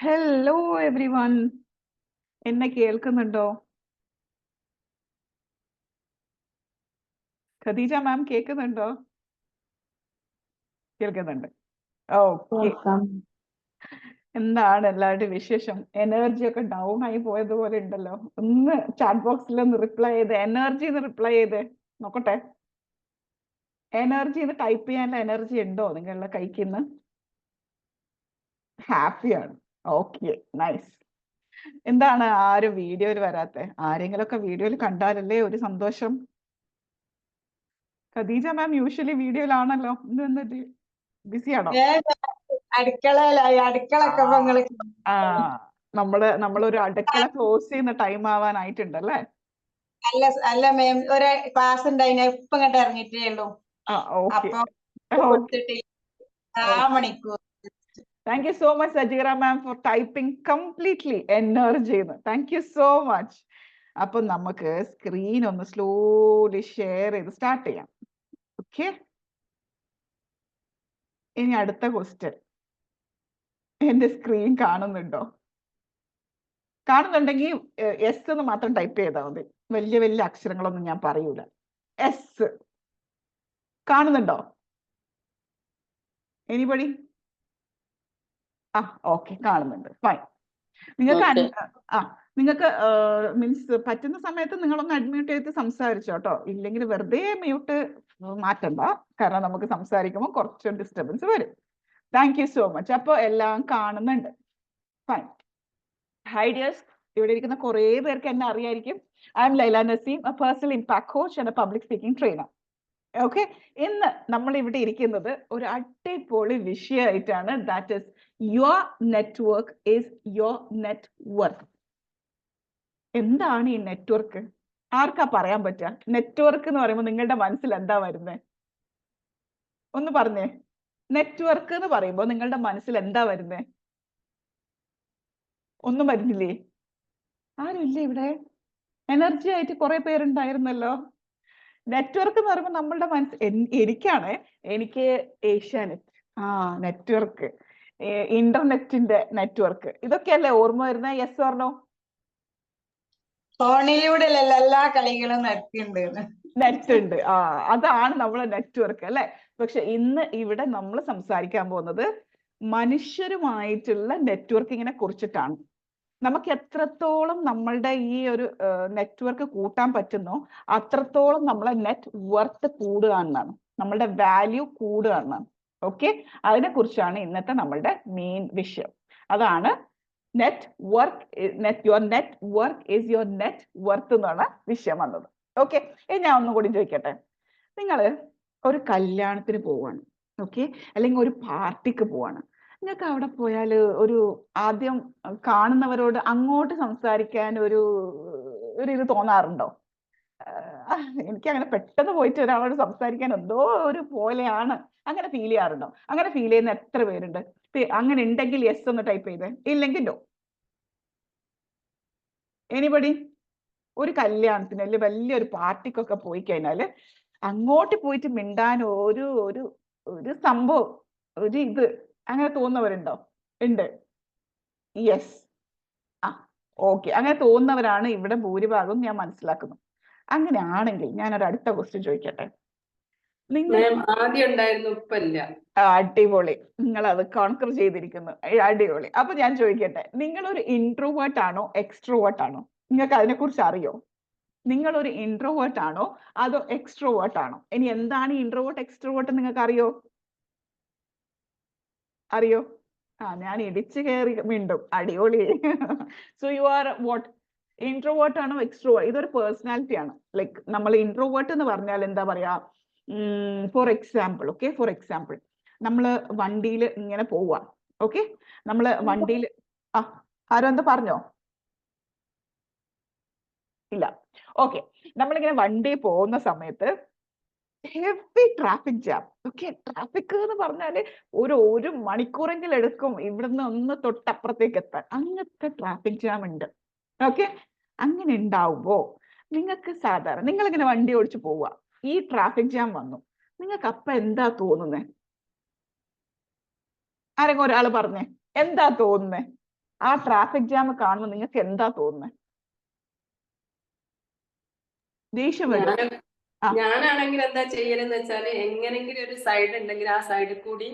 Hello every one, എന്നെ കേൾക്കുന്നുണ്ടോ? ഖദീജ മാം കേൾക്കുന്നുണ്ടോ? കേൾക്കുന്നുണ്ട്. ഓക്കെ. കേൾക്കാം. എന്താണ് എല്ലാവരുടെയും വിശേഷം? എനർജി ഒക്കെ ഡൗൺ ആയി പോയതുപോലെ ഉണ്ടല്ലോ. ഒന്ന് ചാറ്റ് ബോക്സിൽ ഒന്ന് റിപ്ലൈ ചെയ്ത് എനർജി എന്ന് റിപ്ലൈ ചെയ്ത് നോക്കട്ടെ. എനർജി എന്ന് ടൈപ്പ് ചെയ്യാനുള്ള എനർജി ഉണ്ടോ നിങ്ങളുടെ കൈക്ക് ഇന്ന്? ഹാപ്പിയാണ്. Okay, nice. എന്താണ് ആരും വീഡിയോയിൽ വരാത്തെ? ആരെങ്കിലും ഒക്കെ വീഡിയോയിൽ കണ്ടാലല്ലേ ഒരു സന്തോഷം. ഖദീജ മാം യൂഷ്വലി വീഡിയോയിലാണല്ലോ. ഇന്ന് എന്നിട്ട് ബിസിയാണോ? അടുക്കളയിലായി. അടുക്കളൊക്കെ ഇപ്പൊ നിങ്ങള് ആ നമ്മളൊരു അടുക്കള ക്ലോസ് ചെയ്യുന്ന ടൈം ആവാനായിട്ടുണ്ടല്ലേ? അല്ല മേം, ഒരു ക്ലാസ് ഉണ്ടായിന്, ഇപ്പൊ ഇങ്ങോട്ട് ഇറങ്ങിയിട്ടേ ഉള്ളൂ. ഓക്കെ അപ്പൊ ഓക്കെ. കൊടുത്തിട്ട് മണിക്കൂർ. Thank you so much Sajeera ma'am four typing completely energy. Thank you so much. അപ്പൊ നമുക്ക് സ്ക്രീൻ ഒന്ന് സ്ലോലി ഷെയർ ചെയ്ത് സ്റ്റാർട്ട് ചെയ്യാം. ഓക്കെ, ഇനി അടുത്ത ക്വസ്റ്റ്യൻ. എന്റെ സ്ക്രീൻ കാണുന്നുണ്ടോ? കാണുന്നുണ്ടെങ്കിൽ എസ് എന്ന് മാത്രം ടൈപ്പ് ചെയ്താൽ മതി. വലിയ വലിയ അക്ഷരങ്ങളൊന്നും ഞാൻ പറയൂല. എസ് കാണുന്നുണ്ടോ? എനിബഡി? ഓക്കെ, കാണുന്നുണ്ട്. ഫൈൻ. നിങ്ങൾക്ക് മീൻസ് പറ്റുന്ന സമയത്ത് നിങ്ങളൊന്ന് അഡ്മ്യൂട്ട് ചെയ്ത് സംസാരിച്ചോ കേട്ടോ. ഇല്ലെങ്കിൽ വെറുതെ മ്യൂട്ട് മാറ്റണ്ട, കാരണം നമുക്ക് സംസാരിക്കുമ്പോൾ കുറച്ച് ഡിസ്റ്റർബൻസ് വരും. Thank you so much. അപ്പോൾ എല്ലാം കാണുന്നുണ്ട്. ഫൈൻ. ഹൈ ഡിയേഴ്സ്, ഇവിടെ ഇരിക്കുന്ന കുറേ പേർക്ക് എന്നെ അറിയായിരിക്കും. I am Laila Naseem, a personal impact coach and a public speaking trainer. Okay, ഇന്ന് നമ്മൾ ഇവിടെ ഇരിക്കുന്നത് ഒരു അടിപൊളി വിഷയമായിട്ടാണ്. That is your network is your net worth. എന്താണ് ഈ നെറ്റ്വർക്ക്? ആർക്കാ പറയാൻ പറ്റുക? നെറ്റ്വർക്ക് എന്ന് പറയുമ്പോൾ നിങ്ങളുടെ മനസ്സിൽ എന്താ വരുന്നത്? ഒന്ന് പറഞ്ഞേ. നെറ്റ്വർക്ക് എന്ന് പറയുമ്പോൾ നിങ്ങളുടെ മനസ്സിൽ എന്താ വരുന്നത്? ഒന്നും വരുന്നില്ലേ? ആരും ഇല്ലേ ഇവിടെ? എനർജി ആയിട്ട് കുറെ പേരുണ്ടായിരുന്നല്ലോ. നെറ്റ്വർക്ക് എന്ന് പറയുമ്പോൾ നമ്മളുടെ എനിക്കാണ്, എനിക്ക് ഏഷ്യാനെറ്റ് നെറ്റ്വർക്ക്, ഇന്റർനെറ്റിന്റെ നെറ്റ്വർക്ക്, ഇതൊക്കെയല്ലേ ഓർമ്മ വരുന്നത്? Yes or no? ഫോണിലൂടെ എല്ലാ കളികളും നടക്കുന്നുണ്ട്. നെറ്റ് ഉണ്ട്. അതാണ് നമ്മളെ നെറ്റ്വർക്ക് അല്ലെ. പക്ഷെ ഇന്ന് ഇവിടെ നമ്മൾ സംസാരിക്കാൻ പോകുന്നത് മനുഷ്യരുമായിട്ടുള്ള നെറ്റ്വർക്കിങ്ങിനെ കുറിച്ചിട്ടാണ്. നമുക്ക് എത്രത്തോളം നമ്മളുടെ ഈ ഒരു നെറ്റ്വർക്ക് കൂട്ടാൻ പറ്റുന്നോ അത്രത്തോളം നമ്മളെ നെറ്റ് വർത്ത് കൂടുക എന്നാണ്, നമ്മളുടെ വാല്യൂ കൂടുക എന്നാണ്. ഓക്കെ, അതിനെ കുറിച്ചാണ് ഇന്നത്തെ നമ്മളുടെ മെയിൻ വിഷയം. അതാണ് net work. Your net work is your net worth എന്നാണ് വിഷയം വന്നത്. ഓക്കെ, ഞാൻ ഒന്നും കൂടി ചോദിക്കട്ടെ. നിങ്ങൾ ഒരു കല്യാണത്തിന് പോവാണ്, ഓക്കെ, അല്ലെങ്കിൽ ഒരു പാർട്ടിക്ക് പോവാണ്. നിങ്ങൾക്ക് അവിടെ പോയാൽ ഒരു ആദ്യം കാണുന്നവരോട് അങ്ങോട്ട് സംസാരിക്കാൻ ഒരു ഇത് തോന്നാറുണ്ടോ? എനിക്ക് അങ്ങനെ പെട്ടെന്ന് പോയിട്ട് ഒരാളോട് സംസാരിക്കാൻ എന്തോ ഒരു പോലെയാണ്, അങ്ങനെ ഫീൽ ചെയ്യാറുണ്ടോ? അങ്ങനെ ഫീൽ ചെയ്യുന്ന എത്ര പേരുണ്ട്? അങ്ങനെ ഉണ്ടെങ്കിൽ യെസ് ഒന്ന് ടൈപ്പ് ചെയ്തേ, ഇല്ലെങ്കിൽ നോ. എനിബഡി? ഒരു കല്യാണത്തിന് അല്ലെങ്കിൽ വലിയൊരു പാർട്ടിക്കൊക്കെ പോയി കഴിഞ്ഞാൽ അങ്ങോട്ട് പോയിട്ട് മിണ്ടാൻ ഒരു ഒരു ഒരു സംഭവം, ഒരു ഇത് അങ്ങനെ തോന്നുന്നവരുണ്ടോ? ഉണ്ട്. യെസ്. ഓക്കെ, അങ്ങനെ തോന്നുന്നവരാണ് ഇവിടെ ഭൂരിഭാഗം, ഞാൻ മനസ്സിലാക്കുന്നു. അങ്ങനെയാണെങ്കിൽ ഞാനൊരു അടുത്ത ക്വസ്റ്റ്യൻ ചോദിക്കട്ടെ. നിങ്ങൾ ആദ്യം ഉണ്ടായിരുന്നു, ഇപ്പല്ല. അടിപൊളി, നിങ്ങൾ അത് കോൺകർ ചെയ്തിരിക്കുന്നു. അടിപൊളി. അപ്പൊ ഞാൻ ചോദിക്കട്ടെ, നിങ്ങളൊരു ഇൻട്രോവേർട്ട് ആണോ എക്സ്ട്രോവേർട്ട് ആണോ? നിങ്ങൾക്ക് അതിനെക്കുറിച്ച് അറിയോ? നിങ്ങളൊരു ഇൻട്രോവേർട്ട് ആണോ അതോ എക്സ്ട്രോവേർട്ട് ആണോ? ഇനി എന്താണ് ഇൻട്രോവേർട്ട് എക്സ്ട്രോവേർട്ട് നിങ്ങൾക്ക് അറിയോ? അറിയോ? ഞാൻ ഇടിച്ചു കയറി വീണ്ടും. അടിപൊളി. So you are what? Introvert ആണോ എക്സ്ട്രോവേർട്ട്? ഇതൊരു പേഴ്സണാലിറ്റി ആണ്. ലൈക്ക് നമ്മൾ ഇൻട്രോവേർട്ട് എന്ന് പറഞ്ഞാൽ എന്താ പറയാ? For example, okay, for example നമ്മൾ വണ്ടിയിൽ ഇങ്ങനെ പോവാ. ഓക്കെ, നമ്മൾ വണ്ടിയിൽ ആരോ എന്താ പറഞ്ഞോ? ഇല്ല. ഓക്കെ, നമ്മളിങ്ങനെ വണ്ടി പോകുന്ന സമയത്ത് heavy traffic jam. Okay, traffic എന്ന് പറഞ്ഞാല് ഒരു മണിക്കൂറെങ്കിലും എടുക്കും ഇവിടുന്ന് ഒന്ന് തൊട്ടപ്പുറത്തേക്ക് എത്താൻ. അങ്ങനത്തെ ട്രാഫിക് ജാം ഉണ്ട്. ഓക്കെ, അങ്ങനെ ഉണ്ടാവുമ്പോ നിങ്ങൾക്ക് സാധാരണ നിങ്ങളിങ്ങനെ വണ്ടി ഓടിച്ചു പോവുക, ഈ ട്രാഫിക് ജാം വന്നു, നിങ്ങൾക്ക് അപ്പൊ എന്താ തോന്നുന്നേ? ആരെങ്കിലും ഒരാൾ പറഞ്ഞേ, എന്താ തോന്നുന്നേ? ആ ട്രാഫിക് ജാം കാണുമ്പോൾ നിങ്ങൾക്ക് എന്താ തോന്നുന്നത്? ദേഷ്യം വരും? ഞാൻ ഞാനാണെങ്കിൽ എന്താ ചെയ്യലെന്ന് വെച്ചാല് എങ്ങനെങ്കിലും ഒരു സൈഡ് ഉണ്ടെങ്കിൽ ആ സൈഡിൽ കൂടി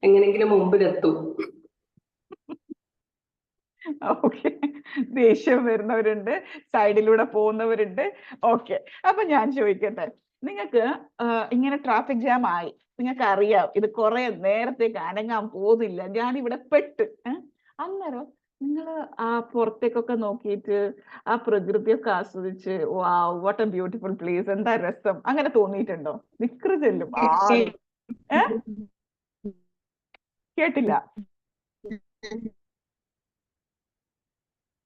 എങ്ങനെങ്കിലും മുമ്പിലെത്തും. ഓക്കെ, ദേഷ്യം വരുന്നവരുണ്ട്, സൈഡിലൂടെ പോകുന്നവരുണ്ട്. ഓക്കെ, അപ്പൊ ഞാൻ ചോദിക്കട്ടെ, നിങ്ങൾക്ക് ഇങ്ങനെ ട്രാഫിക് ജാം ആയി, നിങ്ങൾക്ക് അറിയാം ഇത് കുറെ നേരത്തേക്ക് അനങ്ങാൻ പോകുന്നില്ല, ഞാൻ ഇവിടെ പെട്ട്. അന്നേരം നിങ്ങൾ ആ പുറത്തേക്കൊക്കെ നോക്കിയിട്ട് ആ പ്രകൃതിയൊക്കെ ആസ്വദിച്ച് വാട്ട് എ ബ്യൂട്ടിഫുൾ പ്ലേസ്, എന്താ രസം, അങ്ങനെ തോന്നിയിട്ടുണ്ടോ? നിക്കറ് ചെല്ലും ആദ്യം. കേട്ടില്ല?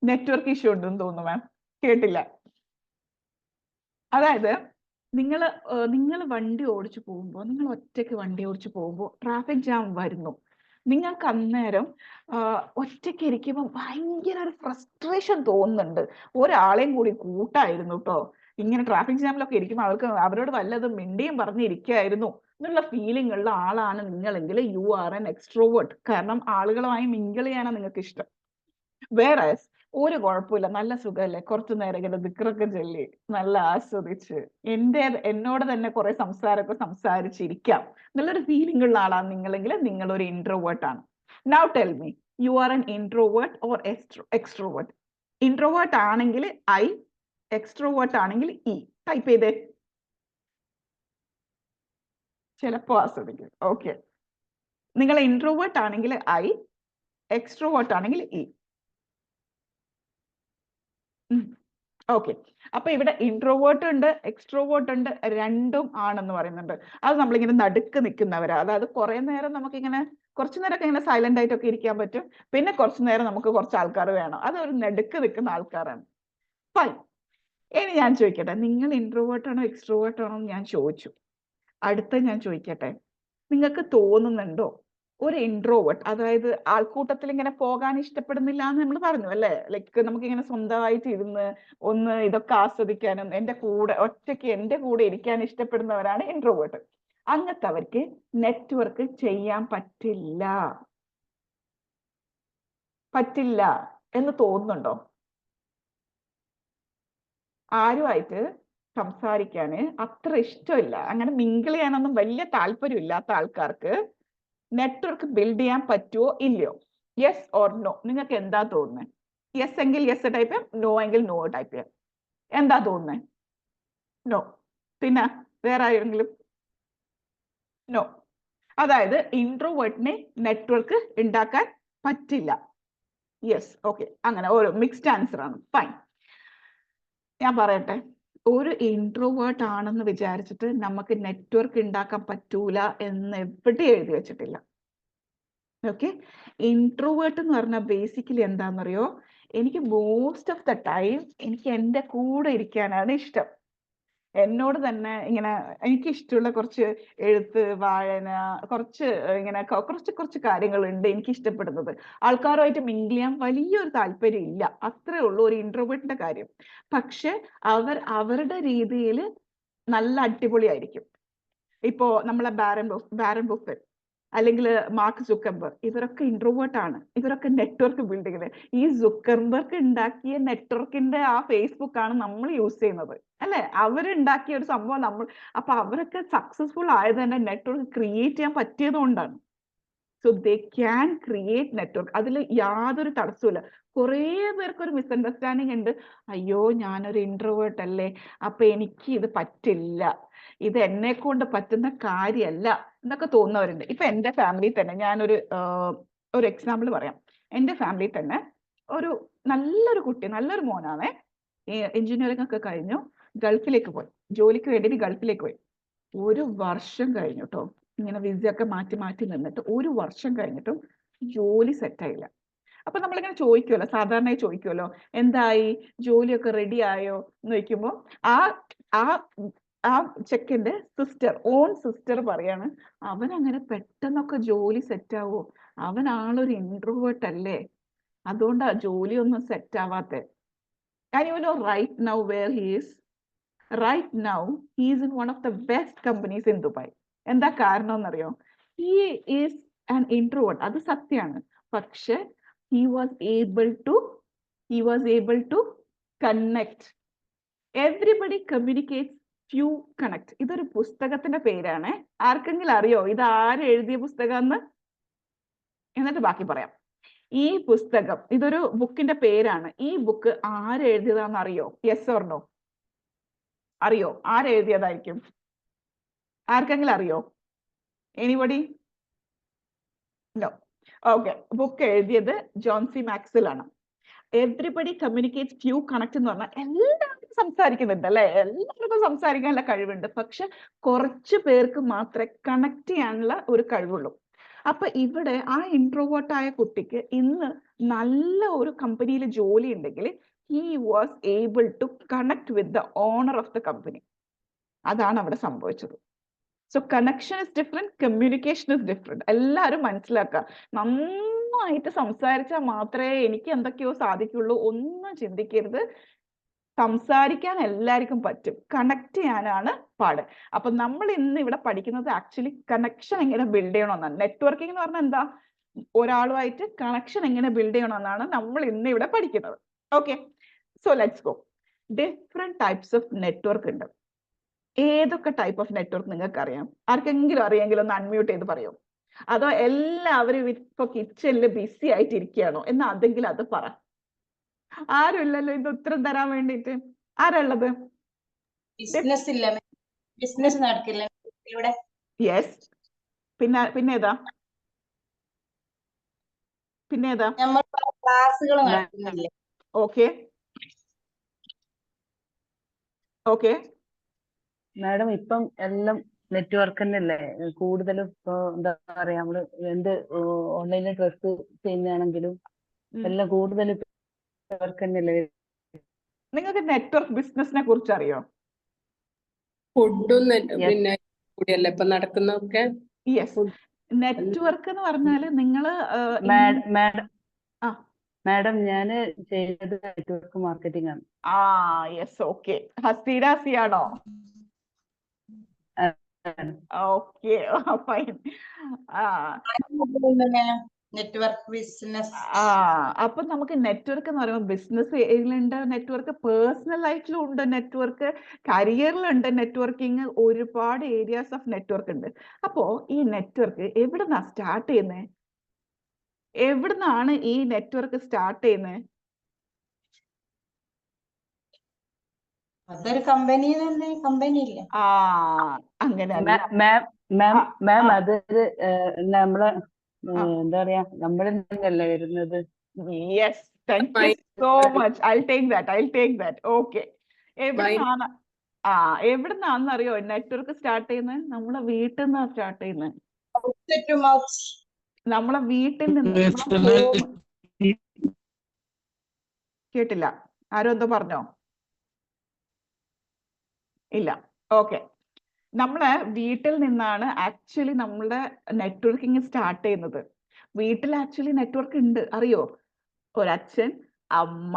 നെറ്റ്വർക്ക് ഇഷ്യൂ ഉണ്ടെന്ന് തോന്നുന്നു മാം, കേട്ടില്ല. അതായത് നിങ്ങൾ വണ്ടി ഓടിച്ചു പോകുമ്പോൾ, നിങ്ങൾ ഒറ്റയ്ക്ക് വണ്ടി ഓടിച്ചു പോകുമ്പോൾ ട്രാഫിക് ജാം വരുന്നു, നിങ്ങൾക്ക് അന്നേരം ഒറ്റയ്ക്ക് ഇരിക്കുമ്പോൾ ഭയങ്കര ഒരു ഫ്രസ്ട്രേഷൻ തോന്നുന്നുണ്ട്. ഒരാളെയും കൂടി കൂട്ടായിരുന്നു കേട്ടോ, ഇങ്ങനെ ട്രാഫിക് ജാമിലൊക്കെ ഇരിക്കുമ്പോൾ അവരോട് വല്ലതും മിണ്ടിയും പറഞ്ഞിരിക്കായിരുന്നു എന്നുള്ള ഫീലിംഗ് ഉള്ള ആളാണ് നിങ്ങളെങ്കിൽ യു ആർ എൻ എക്സ്ട്രോവേർട്ട്. കാരണം ആളുകളുമായി മിങ്കിൾ ചെയ്യാനാണ് നിങ്ങൾക്ക് ഇഷ്ടം. വേറെ ഒരു കുഴപ്പമില്ല, നല്ല സുഖമല്ലേ, കുറച്ചു നേരം ഇങ്ങനെ ദിക്റൊക്കെ ചൊല്ലി നല്ല ആസ്വദിച്ച് എന്നോട് തന്നെ കുറെ സംസാരമൊക്കെ സംസാരിച്ചിരിക്കാം എന്നുള്ളൊരു ഫീലിംഗ് ഉള്ള ആളാണ് നിങ്ങളെങ്കിൽ നിങ്ങൾ ഒരു ഇൻട്രോവേർട്ട് ആണ്. Now tell me, you are N introvert or extrovert? Introvert ആണെങ്കിൽ ഐ, എക്സ്ട്രോവേർട്ട് ആണെങ്കിൽ ഇ. ടൈപ്പ് ചെയ്തേ, ചിലപ്പോ ആസ്വദിക്കും. ഓക്കെ, നിങ്ങൾ ഇൻട്രോവേർട്ട് ആണെങ്കിൽ ഐ, എക്സ്ട്രോവേർട്ട് ആണെങ്കിൽ ഇ. ഓക്കെ, അപ്പൊ ഇവിടെ ഇൻട്രോവേർട്ട് ഉണ്ട്, എക്സ്ട്രോവേർട്ട് ഉണ്ട്, രണ്ടും ആണെന്ന് പറയുന്നുണ്ട്. അത് നമ്മളിങ്ങനെ നടുക്ക് നിൽക്കുന്നവരാ. അതായത് കുറെ നേരം നമുക്കിങ്ങനെ കുറച്ചു നേരമൊക്കെ ഇങ്ങനെ സൈലന്റ് ആയിട്ടൊക്കെ ഇരിക്കാൻ പറ്റും, പിന്നെ കുറച്ചു നേരം നമുക്ക് കുറച്ച് ആൾക്കാർ വേണം. അത് ഒരു നടുക്ക് നിൽക്കുന്ന ആൾക്കാരാണ്. ഫൈൻ. ഇനി ഞാൻ ചോദിക്കട്ടെ, നിങ്ങൾ ഇൻട്രോവേർട്ട് ആണോ എക്സ്ട്രോവേർട്ട് ആണോ എന്ന് ഞാൻ ചോദിച്ചു. അടുത്ത ഞാൻ ചോദിക്കട്ടെ, നിങ്ങൾക്ക് തോന്നുന്നുണ്ടോ ഒരു ഇൻട്രോവേർട്ട്, അതായത് ആൾക്കൂട്ടത്തിൽ ഇങ്ങനെ പോകാൻ ഇഷ്ടപ്പെടുന്നില്ല എന്ന് നമ്മൾ പറഞ്ഞു അല്ലേ, ലൈക്ക് നമുക്ക് ഇങ്ങനെ സ്വന്തമായിട്ട് ഇരുന്ന് ഒന്ന് ഇതൊക്കെ ആസ്വദിക്കാനും ഒറ്റയ്ക്ക് എന്റെ കൂടെ ഇരിക്കാൻ ഇഷ്ടപ്പെടുന്നവരാണ് ഇൻട്രോവേർട്ട്. അങ്ങനത്തവർക്ക് നെറ്റ്വർക്ക് ചെയ്യാൻ പറ്റില്ല എന്ന് തോന്നുന്നുണ്ടോ? ആരുമായിട്ട് സംസാരിക്കാന് അത്ര ഇഷ്ടമില്ല, അങ്ങനെ മിങ്കിൾ ചെയ്യാനൊന്നും വലിയ താല്പര്യം ഇല്ലാത്ത ആൾക്കാർക്ക് നെറ്റ്വർക്ക് ബിൽഡ് ചെയ്യാൻ പറ്റുമോ ഇല്ലയോ? യെസ് ഓർ നോ, നിങ്ങൾക്ക് എന്താ തോന്നുന്നത്? യെസ് എങ്കിൽ യെസ് ടൈപ്പ് ചെയ്യാം, നോ എങ്കിൽ നോ ടൈപ്പ് ചെയ്യാം. എന്താ തോന്നുന്നത്? നോ. പിന്നെ വേറെ ആരെങ്കിലും? നോ. അതായത് ഇൻട്രോവേർട്ടിനെ നെറ്റ്വർക്ക് ഉണ്ടാക്കാൻ പറ്റില്ല. യെസ്, ഓക്കെ, അങ്ങനെ ഓരോ മിക്സ്ഡ് ആൻസർ ആണ്. ഫൈൻ. ഞാൻ പറയട്ടെ, ഒരു ഇൻട്രോവേർട്ട് ആണെന്ന് വിചാരിച്ചിട്ട് നമുക്ക് നെറ്റ്വർക്ക് ഉണ്ടാക്കാൻ പറ്റൂല എന്ന് എവിടെ എഴുതി വെച്ചിട്ടില്ല. ഓക്കെ, ഇൻട്രോവേർട്ട് എന്ന് പറഞ്ഞാൽ ബേസിക്കലി എന്താണെന്നറിയോ, എനിക്ക് മോസ്റ്റ് ഓഫ് ദ ടൈം എനിക്ക് എൻ്റെ കൂടെ ഇരിക്കാനാണ് ഇഷ്ടം. എന്നോട് തന്നെ ഇങ്ങനെ എനിക്ക് ഇഷ്ടമുള്ള കുറച്ച് എഴുത്ത്, വായന, കുറച്ച് ഇങ്ങനെ കുറച്ച് കാര്യങ്ങളുണ്ട് എനിക്ക് ഇഷ്ടപ്പെടുന്നത്. ആൾക്കാരുമായിട്ട് മിങ്കിൾ ചെയ്യാൻ വലിയൊരു താല്പര്യം ഇല്ല, അത്രേ ഉള്ളൂ ഒരു ഇൻട്രോവേർട്ടിന്റെ കാര്യം. പക്ഷെ അവരുടെ രീതിയിൽ നല്ല അടിപൊളിയായിരിക്കും. ഇപ്പോ നമ്മളെ ബാരൻ ബുഫറ്റ് അല്ലെങ്കിൽ മാർക്ക് സുക്കർബർഗ്, ഇവരൊക്കെ ഇൻട്രോവേർട്ട് ആണ്, ഇവരൊക്കെ നെറ്റ്വർക്ക് ബിൽഡിങ്ങില്. ഈ സുക്കർബർഗ് ഉണ്ടാക്കിയ നെറ്റ്വർക്കിന്റെ ആ ഫേസ്ബുക്ക് ആണ് നമ്മൾ യൂസ് ചെയ്യുന്നത് അല്ലെ, അവരുണ്ടാക്കിയ ഒരു സംഭവം അപ്പൊ അവരൊക്കെ സക്സസ്ഫുൾ ആയത് തന്നെ നെറ്റ്വർക്ക് ക്രിയേറ്റ് ചെയ്യാൻ പറ്റിയത് കൊണ്ടാണ്. So they can create network, അതിൽ യാതൊരു തടസ്സമില്ല. കുറേ പേർക്ക് ഒരു മിസ്അണ്ടർസ്റ്റാൻഡിങ് ഉണ്ട്, അയ്യോ ഞാനൊരു ഇൻട്രോവേർട്ട് അല്ലേ, അപ്പൊ എനിക്ക് ഇത് പറ്റില്ല, ഇത് എന്നെ കൊണ്ട് പറ്റുന്ന കാര്യമല്ല എന്നൊക്കെ തോന്നുന്നവരുണ്ട്. ഇപ്പൊ എന്റെ ഫാമിലി തന്നെ ഞാനൊരു എക്സാമ്പിൾ പറയാം. എന്റെ ഫാമിലി തന്നെ ഒരു നല്ലൊരു കുട്ടി, നല്ലൊരു മോനാണ്, എഞ്ചിനീയറിംഗ് ഒക്കെ കഴിഞ്ഞു, ഗൾഫിലേക്ക് പോയി, ജോലിക്ക് വേണ്ടിയിട്ട് ഗൾഫിലേക്ക് പോയി. ഒരു വർഷം കഴിഞ്ഞു കേട്ടോ, ഇങ്ങനെ വിസയൊക്കെ മാറ്റി നിന്നിട്ട് ഒരു വർഷം കഴിഞ്ഞിട്ടും ജോലി സെറ്റ് ആയില്ല. അപ്പൊ നമ്മളിങ്ങനെ ചോദിക്കുമല്ലോ, സാധാരണയായി ചോദിക്കുമല്ലോ, എന്തായി, ജോലിയൊക്കെ റെഡി ആയോ എന്ന് ചോദിക്കുമ്പോൾ ആ ആ ആ ചെക്കൻ്റെ ഓൺ സിസ്റ്റർ പറയാണ്, അവൻ അങ്ങനെ പെട്ടെന്നൊക്കെ ജോലി സെറ്റ് ആവോ, അവൻ ആളൊരു ഇൻട്രോവേർട്ട് അല്ലേ, അതുകൊണ്ടാ ജോലിയൊന്നും set ആവാത്തെ. And you know right now where he is? Right now he is in one of the best companies in Dubai. എന്താ കാരണം എന്നറിയോ? He is an introvert, അത് സത്യമാണ്. പക്ഷെ he was able to connect. Everybody communicates, few connect. ഇതൊരു പുസ്തകത്തിന്റെ പേരാണ്. ആർക്കെങ്കിലും അറിയോ ഇത് ആര് എഴുതിയ പുസ്തകം? എന്നിട്ട് ബാക്കി പറയാം. ഈ പുസ്തകം ഇതൊരു ബുക്കിന്റെ പേരാണ്. ഈ ബുക്ക് ആര് എഴുതിയതാന്ന് അറിയോ? Yes or no? അറിയോ? ആരെഴുതിയതായിരിക്കും? ആർക്കെങ്കിലും അറിയോ? എനിബഡി? നോ. ഓക്കെ, ബുക്ക് എഴുതിയത് ജോൺ സി മാക്സ്വെൽ ആണ്. എവ്രിബഡി കമ്മ്യൂണിക്കേറ്റ്സ്, ഫ്യൂ കണക്ട് എന്ന് പറഞ്ഞാൽ എല്ലാവർക്കും സംസാരിക്കുന്നുണ്ട് അല്ലെ? എല്ലാവർക്കും സംസാരിക്കാനുള്ള കഴിവുണ്ട്. പക്ഷെ കുറച്ച് പേർക്ക് മാത്രമേ കണക്ട് ചെയ്യാനുള്ള ഒരു കഴിവുള്ളൂ. അപ്പൊ ഇവിടെ ആ ഇൻട്രോവേർട്ട് ആയ കുട്ടിക്ക് ഇന്ന് നല്ല ഒരു കമ്പനിയിൽ ജോലി ഉണ്ടെങ്കിൽ he was able to connect with the owner of the company. അതാണ് അവിടെ സംഭവിച്ചത്. So connection is different, communication is different. എല്ലാവരും മനസ്സിലാക്കുക. നന്നായിട്ട് സംസാരിച്ചാൽ മാത്രമേ എനിക്ക് എന്തൊക്കെയോ സാധിക്കുള്ളൂ ഒന്നും ചിന്തിക്കരുത്. സംസാരിക്കാൻ എല്ലാവർക്കും പറ്റും, കണക്ട് ചെയ്യാനാണ് പാട്. അപ്പൊ നമ്മൾ ഇന്ന് ഇവിടെ പഠിക്കുന്നത് ആക്ച്വലി കണക്ഷൻ എങ്ങനെ ബിൽഡ് ചെയ്യണമെന്നാണ്. നെറ്റ്വർക്കിംഗ് എന്ന് പറഞ്ഞാൽ എന്താ? ഒരാളുമായിട്ട് കണക്ഷൻ എങ്ങനെ ബിൽഡ് ചെയ്യണമെന്നാണ് നമ്മൾ ഇന്ന് ഇവിടെ പഠിക്കുന്നത്. Okay, so let's go. Different types of network ഉണ്ട്. ഏതൊക്കെ ടൈപ്പ് ഓഫ് നെറ്റ്വർക്ക് നിങ്ങൾക്ക് അറിയാം? ആർക്കെങ്കിലും അറിയാമെങ്കിൽ ഒന്ന് അൺമ്യൂട്ട് ചെയ്ത് പറയോ? അതോ എല്ലാവരും ഇപ്പൊ കിച്ചണിൽ ബിസി ആയിട്ട് ഇരിക്കുകയാണോ? എന്നാ അതെങ്കിലും അത് പറ. ആരും ഇല്ലല്ലോ ഇത് ഉത്തരം തരാൻ വേണ്ടിട്ട്. ആരുള്ളത്? ബിസിനസ് ഇല്ല, ബിസിനസ് നടക്കില്ല ഇവിടെ. യെസ്. പിന്നെ ഏതാ? നമ്മൾ ക്ലാസ്സുകൾ നടക്കുന്നില്ല. ഓക്കെ മാഡം ഇപ്പം എല്ലാം നെറ്റ്വർക്ക് തന്നെയല്ലേ കൂടുതലും. ഇപ്പൊ എന്താ പറയാ, നമ്മള് എന്ത് ഓൺലൈനിൽ ഡ്രസ് ചെയ്യുന്നതാണെങ്കിലും എല്ലാം കൂടുതൽ നെറ്റ്വർക്ക് തന്നെയല്ലേ. നിങ്ങൾക്ക് നെറ്റ്വർക്ക് ബിസിനസിനെ കുറിച്ച് അറിയോ? ഫുഡും പിന്നെ കൂടിയല്ലേ ഇപ്പൊ നടക്കുന്നൊക്കെ. യെസ്. നെറ്റ്വർക്ക് എന്ന് പറഞ്ഞാല് നിങ്ങള് മാഡം ഞാന് ചെയ്തത് നെറ്റ്വർക്ക് മാർക്കറ്റിംഗ് ആണ്. യെസ്. ഓക്കെ, ഹസ്തീഡാസി ആണോ? Okay, fine. Network business. അപ്പൊ നമുക്ക് നെറ്റ്വർക്ക് എന്ന് പറയുമ്പോൾ ബിസിനസ്സിലുണ്ട് നെറ്റ്വർക്ക്, പേഴ്സണൽ ലൈഫിലും ഉണ്ട് നെറ്റ്വർക്ക്, കരിയറിലുണ്ട് നെറ്റ്വർക്കിംഗ്, ഒരുപാട് ഏരിയാസ് ഓഫ് നെറ്റ്വർക്ക് ഉണ്ട്. അപ്പോ ഈ നെറ്റ്വർക്ക് എവിടുന്നാ സ്റ്റാർട്ട് ചെയ്യുന്നത്? എവിടുന്നാണ് ഈ നെറ്റ്വർക്ക് സ്റ്റാർട്ട് ചെയ്യുന്നത്? അതൊരു കമ്പനി തന്നെ, കമ്പനി ഇല്ല. അങ്ങനെയല്ല മാം അതൊരു നമ്മളെ എന്താ പറയാ, നമ്മളിൽ നിന്നല്ലേ വരുന്നത്. Yes, thank you so much. I'll take that. Okay, എവിടുന്നാന്നറിയോ നെറ്റ്വർക്ക് സ്റ്റാർട്ട് ചെയ്യുന്നത്? നമ്മളെ വീട്ടിൽ നിന്നാ സ്റ്റാർട്ട് ചെയ്യുന്നത്. നമ്മളെ വീട്ടിൽ നിന്ന്. കേട്ടില്ല, ആരോ എന്തോ പറഞ്ഞോ? ഇല്ല. ഓക്കെ, നമ്മളെ വീട്ടിൽ നിന്നാണ് ആക്ച്വലി നമ്മളുടെ നെറ്റ്വർക്കിംഗ് സ്റ്റാർട്ട് ചെയ്യുന്നത്. വീട്ടിൽ ആക്ച്വലി നെറ്റ്വർക്ക് ഉണ്ട്, അറിയോ? ഒരച്ഛൻ, അമ്മ,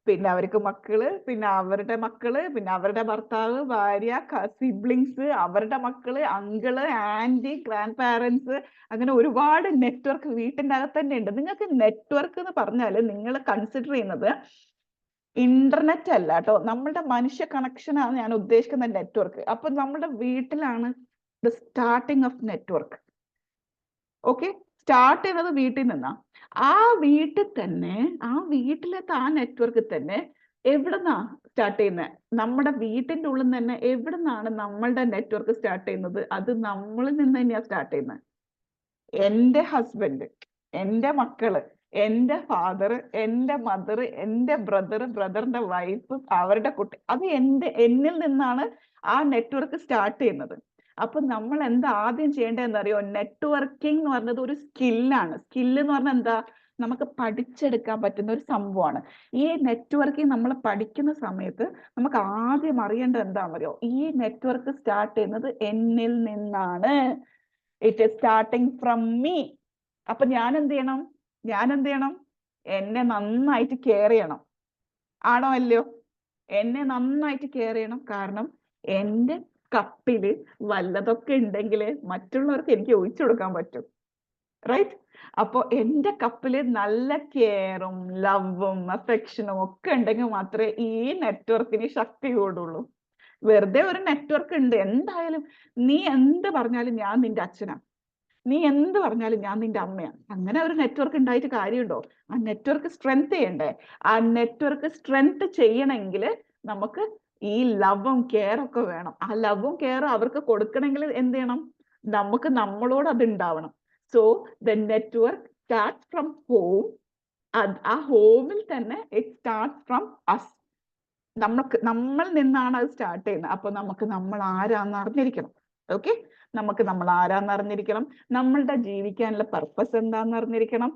പിന്നെ അവർക്ക് മക്കള്, പിന്നെ അവരുടെ മക്കള്, പിന്നെ അവരുടെ ഭർത്താവ്, ഭാര്യ, സിബ്ലിങ്സ്, അവരുടെ മക്കള്, അങ്കിള്, ആന്റി, ഗ്രാൻഡ് പാരന്റ്സ്, അങ്ങനെ ഒരുപാട് നെറ്റ്വർക്ക് വീട്ടിൻ്റെ അകത്ത് തന്നെ ഉണ്ട്. നിങ്ങൾക്ക് നെറ്റ്വർക്ക് എന്ന് പറഞ്ഞാൽ നിങ്ങൾ കൺസിഡർ ചെയ്യുന്നത് ഇന്റർനെറ്റ് അല്ല കേട്ടോ, നമ്മളുടെ മനുഷ്യ കണക്ഷൻ ആണ് ഞാൻ ഉദ്ദേശിക്കുന്ന നെറ്റ്വർക്ക്. അപ്പൊ നമ്മുടെ വീട്ടിലാണ് the starting of network. Okay, start ചെയ്യുന്നത് വീട്ടിൽ നിന്നാ. ആ വീട്ടിൽ തന്നെ, ആ വീട്ടിലത്തെ ആ നെറ്റ്വർക്ക് തന്നെ എവിടുന്നാ സ്റ്റാർട്ട് ചെയ്യുന്നത്? നമ്മുടെ വീട്ടിന്റെ ഉള്ളിൽ നിന്ന് തന്നെ. എവിടുന്നാണ് നമ്മളുടെ നെറ്റ്വർക്ക് സ്റ്റാർട്ട് ചെയ്യുന്നത്? അത് നമ്മളിൽ നിന്ന് തന്നെയാണ് സ്റ്റാർട്ട് ചെയ്യുന്നത്. എൻ്റെ ഹസ്ബൻഡ്, എൻ്റെ മക്കള്, എൻ്റെ ഫാദർ, എൻ്റെ മദർ, എൻ്റെ ബ്രദറിന്റെ വൈഫ്, അവരുടെ കുട്ടി, അത് എന്നിൽ നിന്നാണ് ആ നെറ്റ്വർക്ക് സ്റ്റാർട്ട് ചെയ്യുന്നത്. അപ്പൊ നമ്മൾ എന്താ ആദ്യം ചെയ്യേണ്ടതെന്ന് അറിയോ? നെറ്റ്വർക്കിംഗ് എന്ന് പറഞ്ഞത് ഒരു സ്കില്ലാണ്. സ്കില്ല് എന്ന് പറഞ്ഞാൽ എന്താ? നമുക്ക് പഠിച്ചെടുക്കാൻ പറ്റുന്ന ഒരു സംഭവമാണ്. ഈ നെറ്റ്വർക്കിംഗ് നമ്മൾ പഠിക്കുന്ന സമയത്ത് നമുക്ക് ആദ്യം അറിയേണ്ടത് എന്താണെന്ന് അറിയോ? ഈ നെറ്റ്വർക്ക് സ്റ്റാർട്ട് ചെയ്യുന്നത് എന്നിൽ നിന്നാണ്. It is starting from me. അപ്പൊ ഞാൻ എന്ത് ചെയ്യണം? എന്നെ നന്നായിട്ട് കെയർ ചെയ്യണം. ആണോ അല്ലയോ? എന്നെ നന്നായിട്ട് കെയർ ചെയ്യണം. കാരണം എൻ്റെ കപ്പില് വല്ലതൊക്കെ ഉണ്ടെങ്കിൽ മറ്റുള്ളവർക്ക് എനിക്ക് ഒഴിച്ചു കൊടുക്കാൻ പറ്റും. റൈറ്റ്? അപ്പൊ എന്റെ കപ്പില് നല്ല കെയറും ലവും അഫെക്ഷനും ഒക്കെ ഉണ്ടെങ്കിൽ മാത്രമേ ഈ നെറ്റ്വർക്കിന് ശക്തി കൂടുള്ളൂ. വെറുതെ ഒരു നെറ്റ്വർക്ക് ഉണ്ട്, എന്തായാലും നീ എന്ത് പറഞ്ഞാലും ഞാൻ നിന്റെ അച്ഛനാ, നീ എന്ത് പറഞ്ഞാലും ഞാൻ നിന്റെ അമ്മയാണ്, അങ്ങനെ ഒരു നെറ്റ്വർക്ക് ഉണ്ടായിട്ട് കാര്യമുണ്ടോ? ആ നെറ്റ്വർക്ക് സ്ട്രെങ്ത് ചെയ്യണ്ടേ? ആ നെറ്റ്വർക്ക് സ്ട്രെങ്ത് ചെയ്യണമെങ്കിൽ നമുക്ക് ഈ ലവും കെയറും ഒക്കെ വേണം. ആ ലവും കെയറും അവർക്ക് കൊടുക്കണമെങ്കിൽ എന്ത് ചെയ്യണം? നമുക്ക് നമ്മളോട് അത് ഉണ്ടാവണം. So the network start from home. ആ ഹോമിൽ തന്നെ ഇറ്റ് സ്റ്റാർട്ട് ഫ്രം അസ്. നമ്മൾ നിന്നാണ് അത് സ്റ്റാർട്ട് ചെയ്യുന്നത്. അപ്പൊ നമുക്ക് നമ്മൾ ആരാന്ന് അറിഞ്ഞിരിക്കണം. ഓക്കെ, നമുക്ക് നമ്മൾ ആരാന്ന് അറിഞ്ഞിരിക്കണം, നമ്മളുടെ ജീവിക്കാനുള്ള പർപ്പസ് എന്താന്ന് അറിഞ്ഞിരിക്കണം,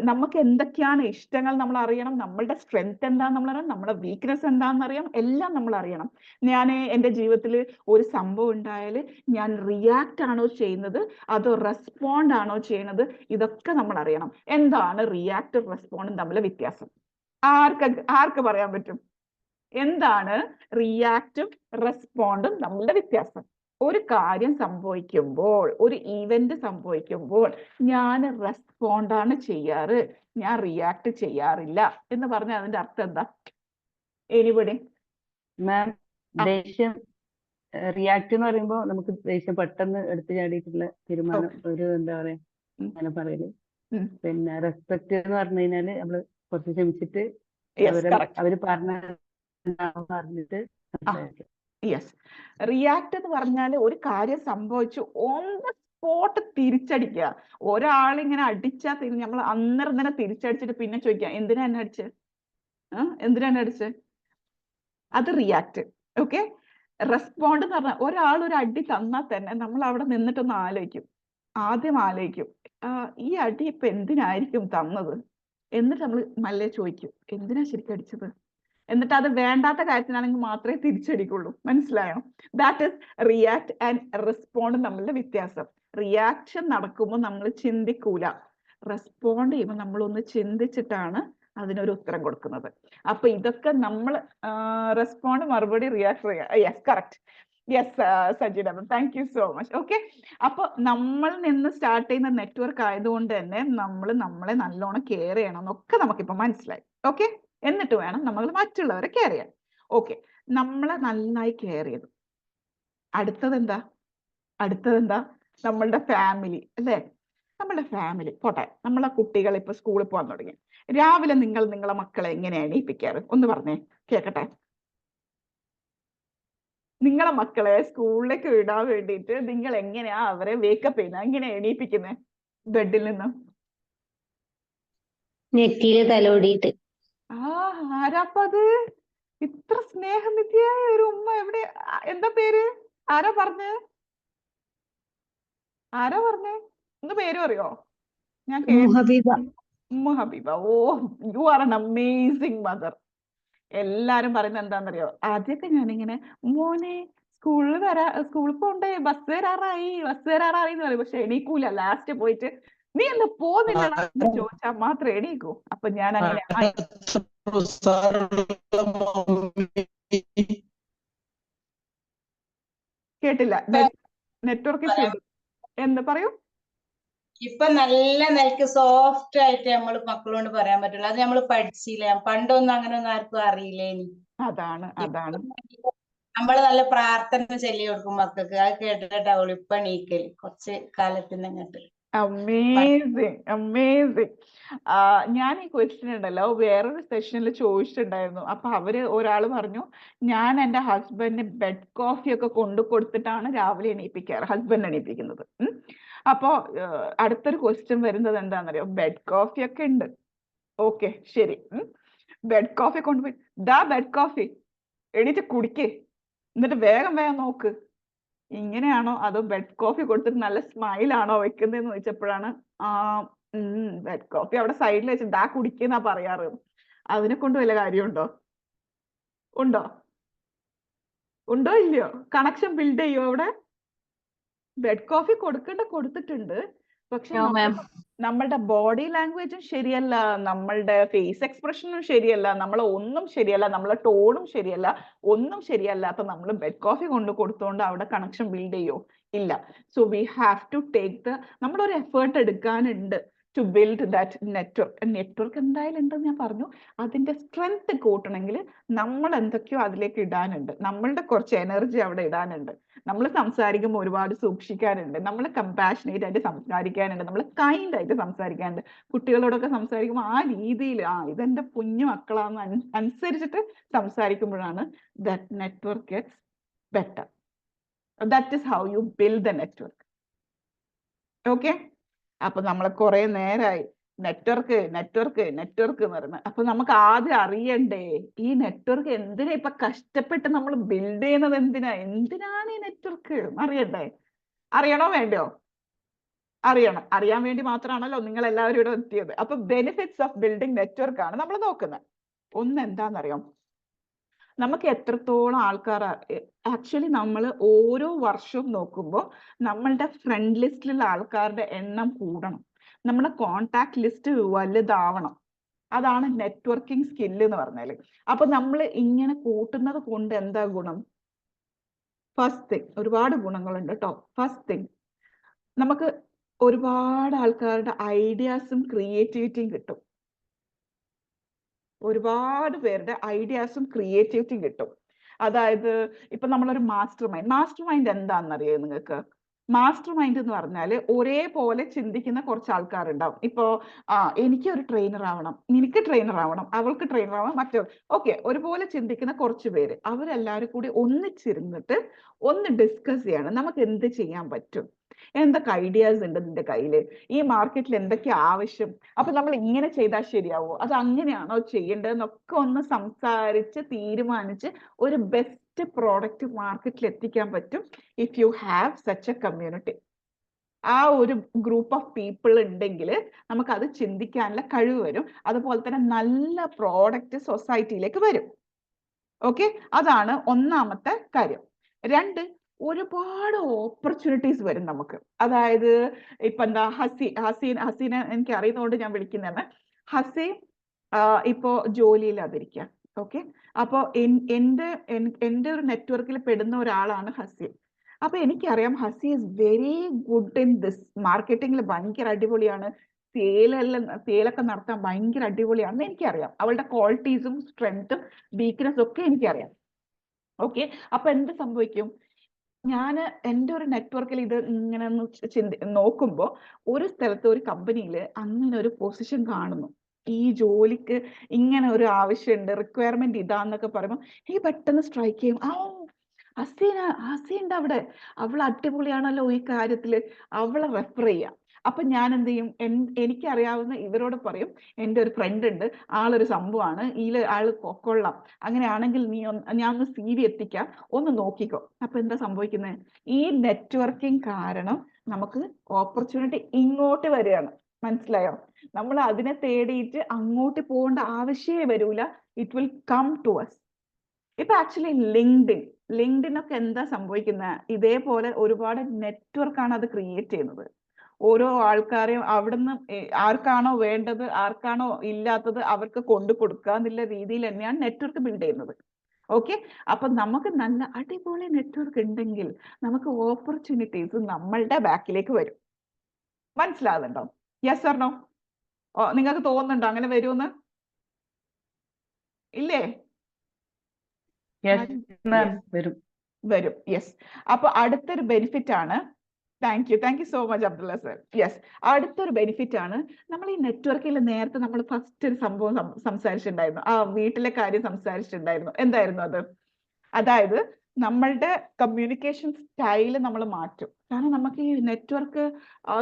നമുക്ക് എന്തൊക്കെയാണ് ഇഷ്ടങ്ങൾ നമ്മൾ അറിയണം, നമ്മളുടെ സ്ട്രെങ്ത് എന്താന്ന് നമ്മൾ അറിയണം, നമ്മുടെ വീക്ക്നെസ് എന്താണെന്ന് അറിയാം, എല്ലാം നമ്മൾ അറിയണം. ഞാൻ എൻ്റെ ജീവിതത്തിൽ ഒരു സംഭവം ഉണ്ടായാൽ ഞാൻ റിയാക്ട് ആണോ ചെയ്യുന്നത് അതോ റെസ്പോണ്ട് ആണോ ചെയ്യുന്നത്, ഇതൊക്കെ നമ്മൾ അറിയണം. എന്താണ് റിയാക്റ്റും റെസ്പോണ്ടും തമ്മിലെ വ്യത്യാസം? ആർക്ക് പറയാൻ പറ്റും? എന്താണ് റിയാക്റ്റും റെസ്പോണ്ടും തമ്മിലുള്ള വ്യത്യാസം? ഒരു കാര്യം സംഭവിക്കുമ്പോൾ, ഒരു ഈവന്റ് സംഭവിക്കുമ്പോൾ ഞാൻ റെസ്പോണ്ടാണ് ചെയ്യാറ്, ഞാൻ റിയാക്ട് ചെയ്യാറില്ല എന്ന് പറഞ്ഞാൽ അതിന്റെ അർത്ഥം എന്താ? എനിബഡി? മാം, ദേഷ്യം റിയാക്ട് എന്ന് പറയുമ്പോൾ നമുക്ക് ദേഷ്യം പെട്ടെന്ന് എടുത്തു ചാടിയിട്ടുള്ള തീരുമാനം, ഒരു എന്താ പറയാ അങ്ങനെ പറയല്. പിന്നെ റെസ്പെക്ട് എന്ന് പറഞ്ഞു കഴിഞ്ഞാല് നമ്മള് കുറച്ച് ക്ഷമിച്ചിട്ട് അവര് പറഞ്ഞിട്ട് സംസാരിക്കും. യെസ്. റിയാക്ട് എന്ന് പറഞ്ഞാൽ ഒരു കാര്യം സംഭവിച്ചു ഓൺ ദ സ്പോട്ട് തിരിച്ചടിക്കുക. ഒരാളിങ്ങനെ അടിച്ചാൽ നമ്മൾ അന്നേരം തന്നെ തിരിച്ചടിച്ചിട്ട് പിന്നെ ചോദിക്കാം എന്തിനാ എന്നെ അടിച്ചത്, എന്തിനാ എന്നെ അടിച്ചത്? അത് റിയാക്ട്. ഓക്കെ. റെസ്പോണ്ട് എന്ന് പറഞ്ഞാൽ ഒരാൾ ഒരു അടി തന്നാൽ തന്നെ നമ്മൾ അവിടെ നിന്നിട്ടൊന്ന് ആദ്യം ആലോചിക്കും ഈ അടി ഇപ്പൊ എന്തിനായിരിക്കും തന്നത്, എന്നിട്ട് നമ്മൾ മല്ലേ ചോദിക്കും എന്തിനാ ശരിക്കും അടിച്ചത്, എന്നിട്ട് അത് വേണ്ടാത്ത കാര്യത്തിനാണെങ്കിൽ മാത്രമേ തിരിച്ചടിക്കുള്ളൂ. മനസ്സിലായോ? That is react and respond തമ്മിലുള്ള വ്യത്യാസം. റിയാക്ഷൻ നടക്കുമ്പോൾ നമ്മൾ ചിന്തിക്കൂല, റെസ്പോണ്ട് ചെയ്യുമ്പോൾ നമ്മളൊന്ന് ചിന്തിച്ചിട്ടാണ് അതിനൊരു ഉത്തരം കൊടുക്കുന്നത്. അപ്പൊ ഇതൊക്കെ നമ്മൾ റെസ്പോണ്ട്, മറുപടി, react. Yes, correct. Yes Sajina, thank you so much. Okay, അപ്പൊ നമ്മൾ നിന്ന് സ്റ്റാർട്ട് ചെയ്യുന്ന നെറ്റ്വർക്ക് ആയതുകൊണ്ട് തന്നെ നമ്മൾ നമ്മളെ നല്ലോണം കെയർ ചെയ്യണം എന്നൊക്കെ നമുക്കിപ്പോ മനസ്സിലായി. ഓക്കെ, എന്നിട്ട് വേണം നമ്മൾ മറ്റുള്ളവരെ കെയർ ചെയ്യാൻ. ഓക്കെ, നമ്മളെ നന്നായി കെയർ ചെയ്തു. അടുത്തത് എന്താ? നമ്മളുടെ ഫാമിലി അല്ലേ? നമ്മളുടെ ഫാമിലി പോട്ടെ, നമ്മളെ കുട്ടികൾ ഇപ്പൊ സ്കൂളിൽ പോകാൻ തുടങ്ങി. രാവിലെ നിങ്ങളെ മക്കളെ എങ്ങനെയാണ് എണീപ്പിക്കാറ്? ഒന്ന് പറഞ്ഞേ കേക്കട്ടെ. നിങ്ങളെ മക്കളെ സ്കൂളിലേക്ക് വിടാൻ വേണ്ടിയിട്ട് നിങ്ങൾ എങ്ങനെയാ അവരെ വേക്കപ്പ് ചെയ്യുന്നത്, എങ്ങനെയാ എണീപ്പിക്കുന്നത് ബെഡിൽ നിന്ന്? നെറ്റിയില് തലോടിയിട്ട്. ആരാപ്പത്? ഇത്ര സ്നേഹനിധിയായ ഒരു ഉമ്മ എവിടെ? എന്താ പേര്? ആരാ പറഞ്ഞേ? ഒന്ന് പേര് പറയോ? ഞാൻ ഉമ്മ Habeeba. Oh, you are an amazing mother. എല്ലാരും പറയുന്നത് എന്താണെന്നറിയോ? ആദ്യമൊക്കെ ഞാനിങ്ങനെ മോനെ സ്കൂളിൽ പോണ്ടേ, ബസ് വരാറായി എന്ന് പറയും. പക്ഷെ എണീക്കൂല. ലാസ്റ്റ് പോയിട്ട് നീ എന്താ പോകുന്നില്ലടാ എന്ന് ചോദിച്ചാൽ മാത്രം എണീക്കൂ. അപ്പൊ ഞാൻ അങ്ങനെ കേട്ടില്ല, നെറ്റ്വർക്ക് ഇഷ്യൂ. എന്താ പറയൂ? ഇപ്പൊ നല്ല നിലക്ക് സോഫ്റ്റ് ആയിട്ട് നമ്മൾ മക്കളോട് പറയാൻ പറ്റുള്ളൂ. അത് നമ്മൾ പഠിച്ചില്ല, പണ്ടൊന്നും അങ്ങനെ ഒന്നും ആർക്കും അറിയില്ലേനി. അതാണ് നമ്മള് നല്ല പ്രാർത്ഥന ചൊല്ലി കൊടുക്കും മക്കൾക്ക്. അത് കേട്ടിട്ടാവുള്ളൂ ഇപ്പൊ എണീക്കല് കുറച്ച് കാലത്തിന് അങ്ങോട്ട്. അമേസിങ്. ഞാൻ ഈ ക്വസ്റ്റ്യൻ ഉണ്ടല്ലോ വേറൊരു സെഷനിൽ ചോദിച്ചിട്ടുണ്ടായിരുന്നു. അപ്പൊ ഒരാള് പറഞ്ഞു ഞാൻ എൻ്റെ ഹസ്ബൻഡിന് ബെഡ് കോഫി ഒക്കെ കൊണ്ടു കൊടുത്തിട്ടാണ് രാവിലെ എണീപ്പിക്കാറ്, ഹസ്ബൻഡ് എണീപ്പിക്കുന്നത്. അപ്പോ അടുത്തൊരു ക്വസ്റ്റ്യൻ വരുന്നത് എന്താണെന്നറിയോ? ബെഡ് കോഫി ഒക്കെ ഉണ്ട്, ഓക്കെ ശരി, ബെഡ് കോഫി കൊണ്ടുപോയി ബെഡ് കോഫി എണീറ്റ് കുടിക്കേ, എന്നിട്ട് വേഗം നോക്ക് ഇങ്ങനെയാണോ അതോ ബെഡ് കോഫി കൊടുത്തിട്ട് നല്ല സ്മൈലാണോ വെക്കുന്നതെന്ന് ചോദിച്ചപ്പോഴാണ് ബെഡ് കോഫി അവിടെ സൈഡിൽ വെച്ച് ദാ കുടിക്കുന്ന പറയാറ്. അതിനെ കൊണ്ട് വല്ല കാര്യമുണ്ടോ? ഉണ്ടോ ഇല്ലയോ? കണക്ഷൻ ബിൽഡ് ചെയ്യോ അവിടെ? ബെഡ് കോഫി കൊടുത്തിട്ടുണ്ട്, പക്ഷെ നമ്മളുടെ ബോഡി ലാംഗ്വേജും ശരിയല്ല, നമ്മളുടെ ഫേസ് എക്സ്പ്രഷനും ശരിയല്ല, ഒന്നും ശരിയല്ല, നമ്മളെ ടോണും ശരിയല്ല, ഒന്നും ശരിയല്ലാത്ത നമ്മൾ ബെഡ് കോഫി കൊടുത്തോണ്ട് അവിടെ കണക്ഷൻ ബിൽഡ് ചെയ്യോ? ഇല്ല. So we have to take നമ്മളൊരു എഫേർട്ട് എടുക്കാനുണ്ട് to build that network. Network എന്തായാലും ഉണ്ടെന്ന് ഞാൻ പറഞ്ഞു. അതിന്റെ സ്ട്രെങ്ത് കൂട്ടണമെങ്കിൽ നമ്മൾ എന്തൊക്കെയോ അതിലേക്ക് ഇടാനുണ്ട്. നമ്മളുടെ കുറച്ച് എനർജി അവിടെ ഇടാനുണ്ട്. നമ്മൾ സംസാരിക്കുമ്പോൾ ഒരുപാട് സൂക്ഷിക്കാനുണ്ട്. നമ്മൾ കമ്പാഷനേറ്റ് ആയിട്ട് സംസാരിക്കാനുണ്ട്. നമ്മൾ കൈൻഡ് ആയിട്ട് സംസാരിക്കാനുണ്ട്. കുട്ടികളോടൊക്കെ സംസാരിക്കുമ്പോൾ ആ രീതിയിൽ ഇതെന്റെ കുഞ്ഞു മക്കളാന്ന് അനുസരിച്ചിട്ട് സംസാരിക്കുമ്പോഴാണ് that network gets better. That is how you build the network. Okay? അപ്പൊ നമ്മൾ കുറെ നേരമായി നെറ്റ്വർക്ക് എന്ന് പറയുന്നത്. അപ്പൊ നമുക്ക് ആദ്യം അറിയണ്ടേ ഈ നെറ്റ്വർക്ക് എന്തിനാ ഇപ്പൊ കഷ്ടപ്പെട്ട് നമ്മൾ ബിൽഡ് ചെയ്യുന്നത്? എന്തിനാണ് ഈ നെറ്റ്വർക്ക് അറിയണ്ടേ? അറിയണോ വേണ്ടയോ? അറിയാൻ വേണ്ടി മാത്രമാണല്ലോ നിങ്ങൾ എല്ലാവരും ഇവിടെ എത്തിയത്. അപ്പൊ ബെനിഫിറ്റ്സ് ഓഫ് ബിൽഡിംഗ് നെറ്റ്വർക്ക് ആണ് നമ്മൾ നോക്കുന്നത്. ഒന്ന് എന്താണെന്നറിയാം, നമുക്ക് എത്രത്തോളം ആൾക്കാർ ആക്ച്വലി നമ്മൾ ഓരോ വർഷവും നോക്കുമ്പോൾ നമ്മളുടെ ഫ്രണ്ട് ലിസ്റ്റിലുള്ള ആൾക്കാരുടെ എണ്ണം കൂടണം. നമ്മുടെ കോണ്ടാക്ട് ലിസ്റ്റ് വലുതാവണം. അതാണ് നെറ്റ്വർക്കിംഗ് സ്കില്ല് എന്ന് പറഞ്ഞാൽ. അപ്പൊ നമ്മൾ ഇങ്ങനെ കൂട്ടുന്നത് കൊണ്ട് എന്താ ഗുണം? ഫസ്റ്റ് തിങ്, ഒരുപാട് ഗുണങ്ങളുണ്ട് കേട്ടോ. ഫസ്റ്റ് തിങ്, നമുക്ക് ഒരുപാട് ആൾക്കാരുടെ ഐഡിയാസും ക്രിയേറ്റിവിറ്റിയും കിട്ടും. ഒരുപാട് പേരുടെ ഐഡിയാസും ക്രിയേറ്റിവിറ്റിയും കിട്ടും. അതായത് ഇപ്പൊ നമ്മളൊരു മാസ്റ്റർ മൈൻഡ് എന്താണെന്നറിയോ നിങ്ങൾക്ക്? മാസ്റ്റർ മൈൻഡ് എന്ന് പറഞ്ഞാൽ ഒരേപോലെ ചിന്തിക്കുന്ന കുറച്ച് ആൾക്കാരുണ്ടാവും. ഇപ്പോ എനിക്ക് ഒരു ട്രെയിനർ ആവണം, നിനക്ക് ട്രെയിനർ ആവണം, അവൾക്ക് ട്രെയിനർ ആവണം, മറ്റൊരു ഒരുപോലെ ചിന്തിക്കുന്ന കുറച്ച് പേര്. അവരെല്ലാവരും കൂടി ഒന്നിച്ചിരുന്നിട്ട് ഒന്ന് ഡിസ്കസ് ചെയ്യാണ്. നമുക്ക് എന്ത് ചെയ്യാൻ പറ്റും, എന്തൊക്കെ ഐഡിയാസ് ഉണ്ട് നിന്റെ കയ്യില്, ഈ മാർക്കറ്റിൽ എന്തൊക്കെ ആവശ്യം, അപ്പൊ നമ്മൾ ഇങ്ങനെ ചെയ്താൽ ശരിയാവോ, അത് അങ്ങനെയാണോ ചെയ്യേണ്ടതെന്നൊക്കെ ഒന്ന് സംസാരിച്ച് തീരുമാനിച്ച് ഒരു ബെസ്റ്റ് പ്രോഡക്റ്റ് മാർക്കറ്റിൽ എത്തിക്കാൻ പറ്റും if you have such A community. ആ ഒരു ഗ്രൂപ്പ് ഓഫ് പീപ്പിൾ ഉണ്ടെങ്കിൽ നമുക്ക് അത് ചിന്തിക്കാനുള്ള കഴിവ് വരും. അതുപോലെ തന്നെ നല്ല പ്രോഡക്റ്റ് സൊസൈറ്റിയിലേക്ക് വരും. ഓക്കെ, അതാണ് ഒന്നാമത്തെ കാര്യം. രണ്ട്, ഒരുപാട് ഓപ്പർച്യൂണിറ്റീസ് വരും നമുക്ക്. അതായത് ഇപ്പൊ എന്താ ഹസീനെ എനിക്ക് അറിയുന്നതുകൊണ്ട് ഞാൻ വിളിക്കുന്നതാണ്. ഹസീൻ ഇപ്പോ ജോലിയില്ലാതിരിക്കുക. ഓക്കെ, അപ്പൊ എൻ്റെ ഒരു നെറ്റ്വർക്കിൽ പെടുന്ന ഒരാളാണ് ഹസീൻ. അപ്പൊ എനിക്കറിയാം Hasi is very good in this. മാർക്കറ്റിംഗിൽ ഭയങ്കര അടിപൊളിയാണ്, സെയിലൊക്കെ നടത്താൻ ഭയങ്കര അടിപൊളിയാണെന്ന് എനിക്കറിയാം. അവളുടെ ക്വാളിറ്റീസും സ്ട്രെങ്ത്തും വീക്ക്നെസ്സും ഒക്കെ എനിക്കറിയാം. ഓക്കെ, അപ്പൊ എന്ത് സംഭവിക്കും? ഞാൻ എൻ്റെ ഒരു നെറ്റ്വർക്കിൽ ഇത് ഇങ്ങനെ ഒന്ന് നോക്കുമ്പോൾ ഒരു സ്ഥലത്ത് ഒരു കമ്പനിയിൽ അങ്ങനെ ഒരു പൊസിഷൻ കാണുന്നു, ഈ ജോലിക്ക് ഇങ്ങനെ ഒരു ആവശ്യമുണ്ട്, റിക്വയർമെന്റ് ഇതാന്നൊക്കെ പറയുമ്പോൾ ഈ പെട്ടെന്ന് സ്ട്രൈക്ക് ചെയ്യും. ഹസീൻ്റെ അവിടെ, അവൾ അടിപൊളിയാണല്ലോ ഈ കാര്യത്തില്, അവളെ റെഫർ ചെയ്യാം. അപ്പൊ ഞാൻ എന്ത് ചെയ്യും? എനിക്കറിയാവുന്ന ഇവരോട് പറയും, എൻ്റെ ഒരു ഫ്രണ്ട് ഉണ്ട്, ആളൊരു സംഭവമാണ്, ആള് കൊള്ളാം, അങ്ങനെയാണെങ്കിൽ ഞാൻ ഒന്ന് CV എത്തിക്കാം, ഒന്ന് നോക്കിക്കോ. അപ്പൊ എന്താ സംഭവിക്കുന്നത്? ഈ നെറ്റ്വർക്കിംഗ് കാരണം നമുക്ക് ഓപ്പർച്യൂണിറ്റി ഇങ്ങോട്ട് വരികയാണ്. മനസ്സിലായോ? നമ്മൾ അതിനെ തേടിയിട്ട് അങ്ങോട്ട് പോകേണ്ട ആവശ്യമേ വരൂല. It will come to us. ഇപ്പൊ ആക്ച്വലി ലിങ്ക്ഡിൻ ഒക്കെ എന്താ സംഭവിക്കുന്നത്? ഇതേപോലെ ഒരുപാട് നെറ്റ്വർക്കാണ് അത് ക്രിയേറ്റ് ചെയ്യുന്നത്. ഓരോ ആൾക്കാരെയും അവിടുന്ന് ആർക്കാണോ വേണ്ടത്, ആർക്കാണോ ഇല്ലാത്തത് അവർക്ക് കൊണ്ടു കൊടുക്കുക എന്നുള്ള രീതിയിൽ തന്നെയാണ് നെറ്റ്വർക്ക് ബിൽഡ് ചെയ്യുന്നത്. ഓക്കെ, അപ്പൊ നമുക്ക് നല്ല അടിപൊളി നെറ്റ്വർക്ക് ഉണ്ടെങ്കിൽ നമുക്ക് ഓപ്പർച്യൂണിറ്റീസ് നമ്മളുടെ ബാക്കിലേക്ക് വരും. മനസ്സിലാകുന്നുണ്ടോ? Yes or no? നിങ്ങൾക്ക് തോന്നുന്നുണ്ടോ അങ്ങനെ വരുമെന്ന്? ഇല്ലേ? വരും. യെസ്. അപ്പൊ അടുത്തൊരു ബെനിഫിറ്റ് ആണ്, thank you so much Abdulla sir. Yes, അടുത്തൊരു ബെനിഫിറ്റ് ആണ്, നമ്മൾ ഈ നെറ്റ്വർക്കിൽ നേരത്തെ നമ്മൾ ഫസ്റ്റ് ഒരു സംഭവം സംസാരിച്ചിട്ടുണ്ടായിരുന്നു, ആ വീട്ടിലെ കാര്യം സംസാരിച്ചിട്ടുണ്ടായിരുന്നു. എന്തായിരുന്നു അത്? അതായത് നമ്മളുടെ കമ്മ്യൂണിക്കേഷൻ സ്റ്റൈല് നമ്മൾ മാറ്റും. കാരണം നമുക്ക് ഈ നെറ്റ്വർക്ക്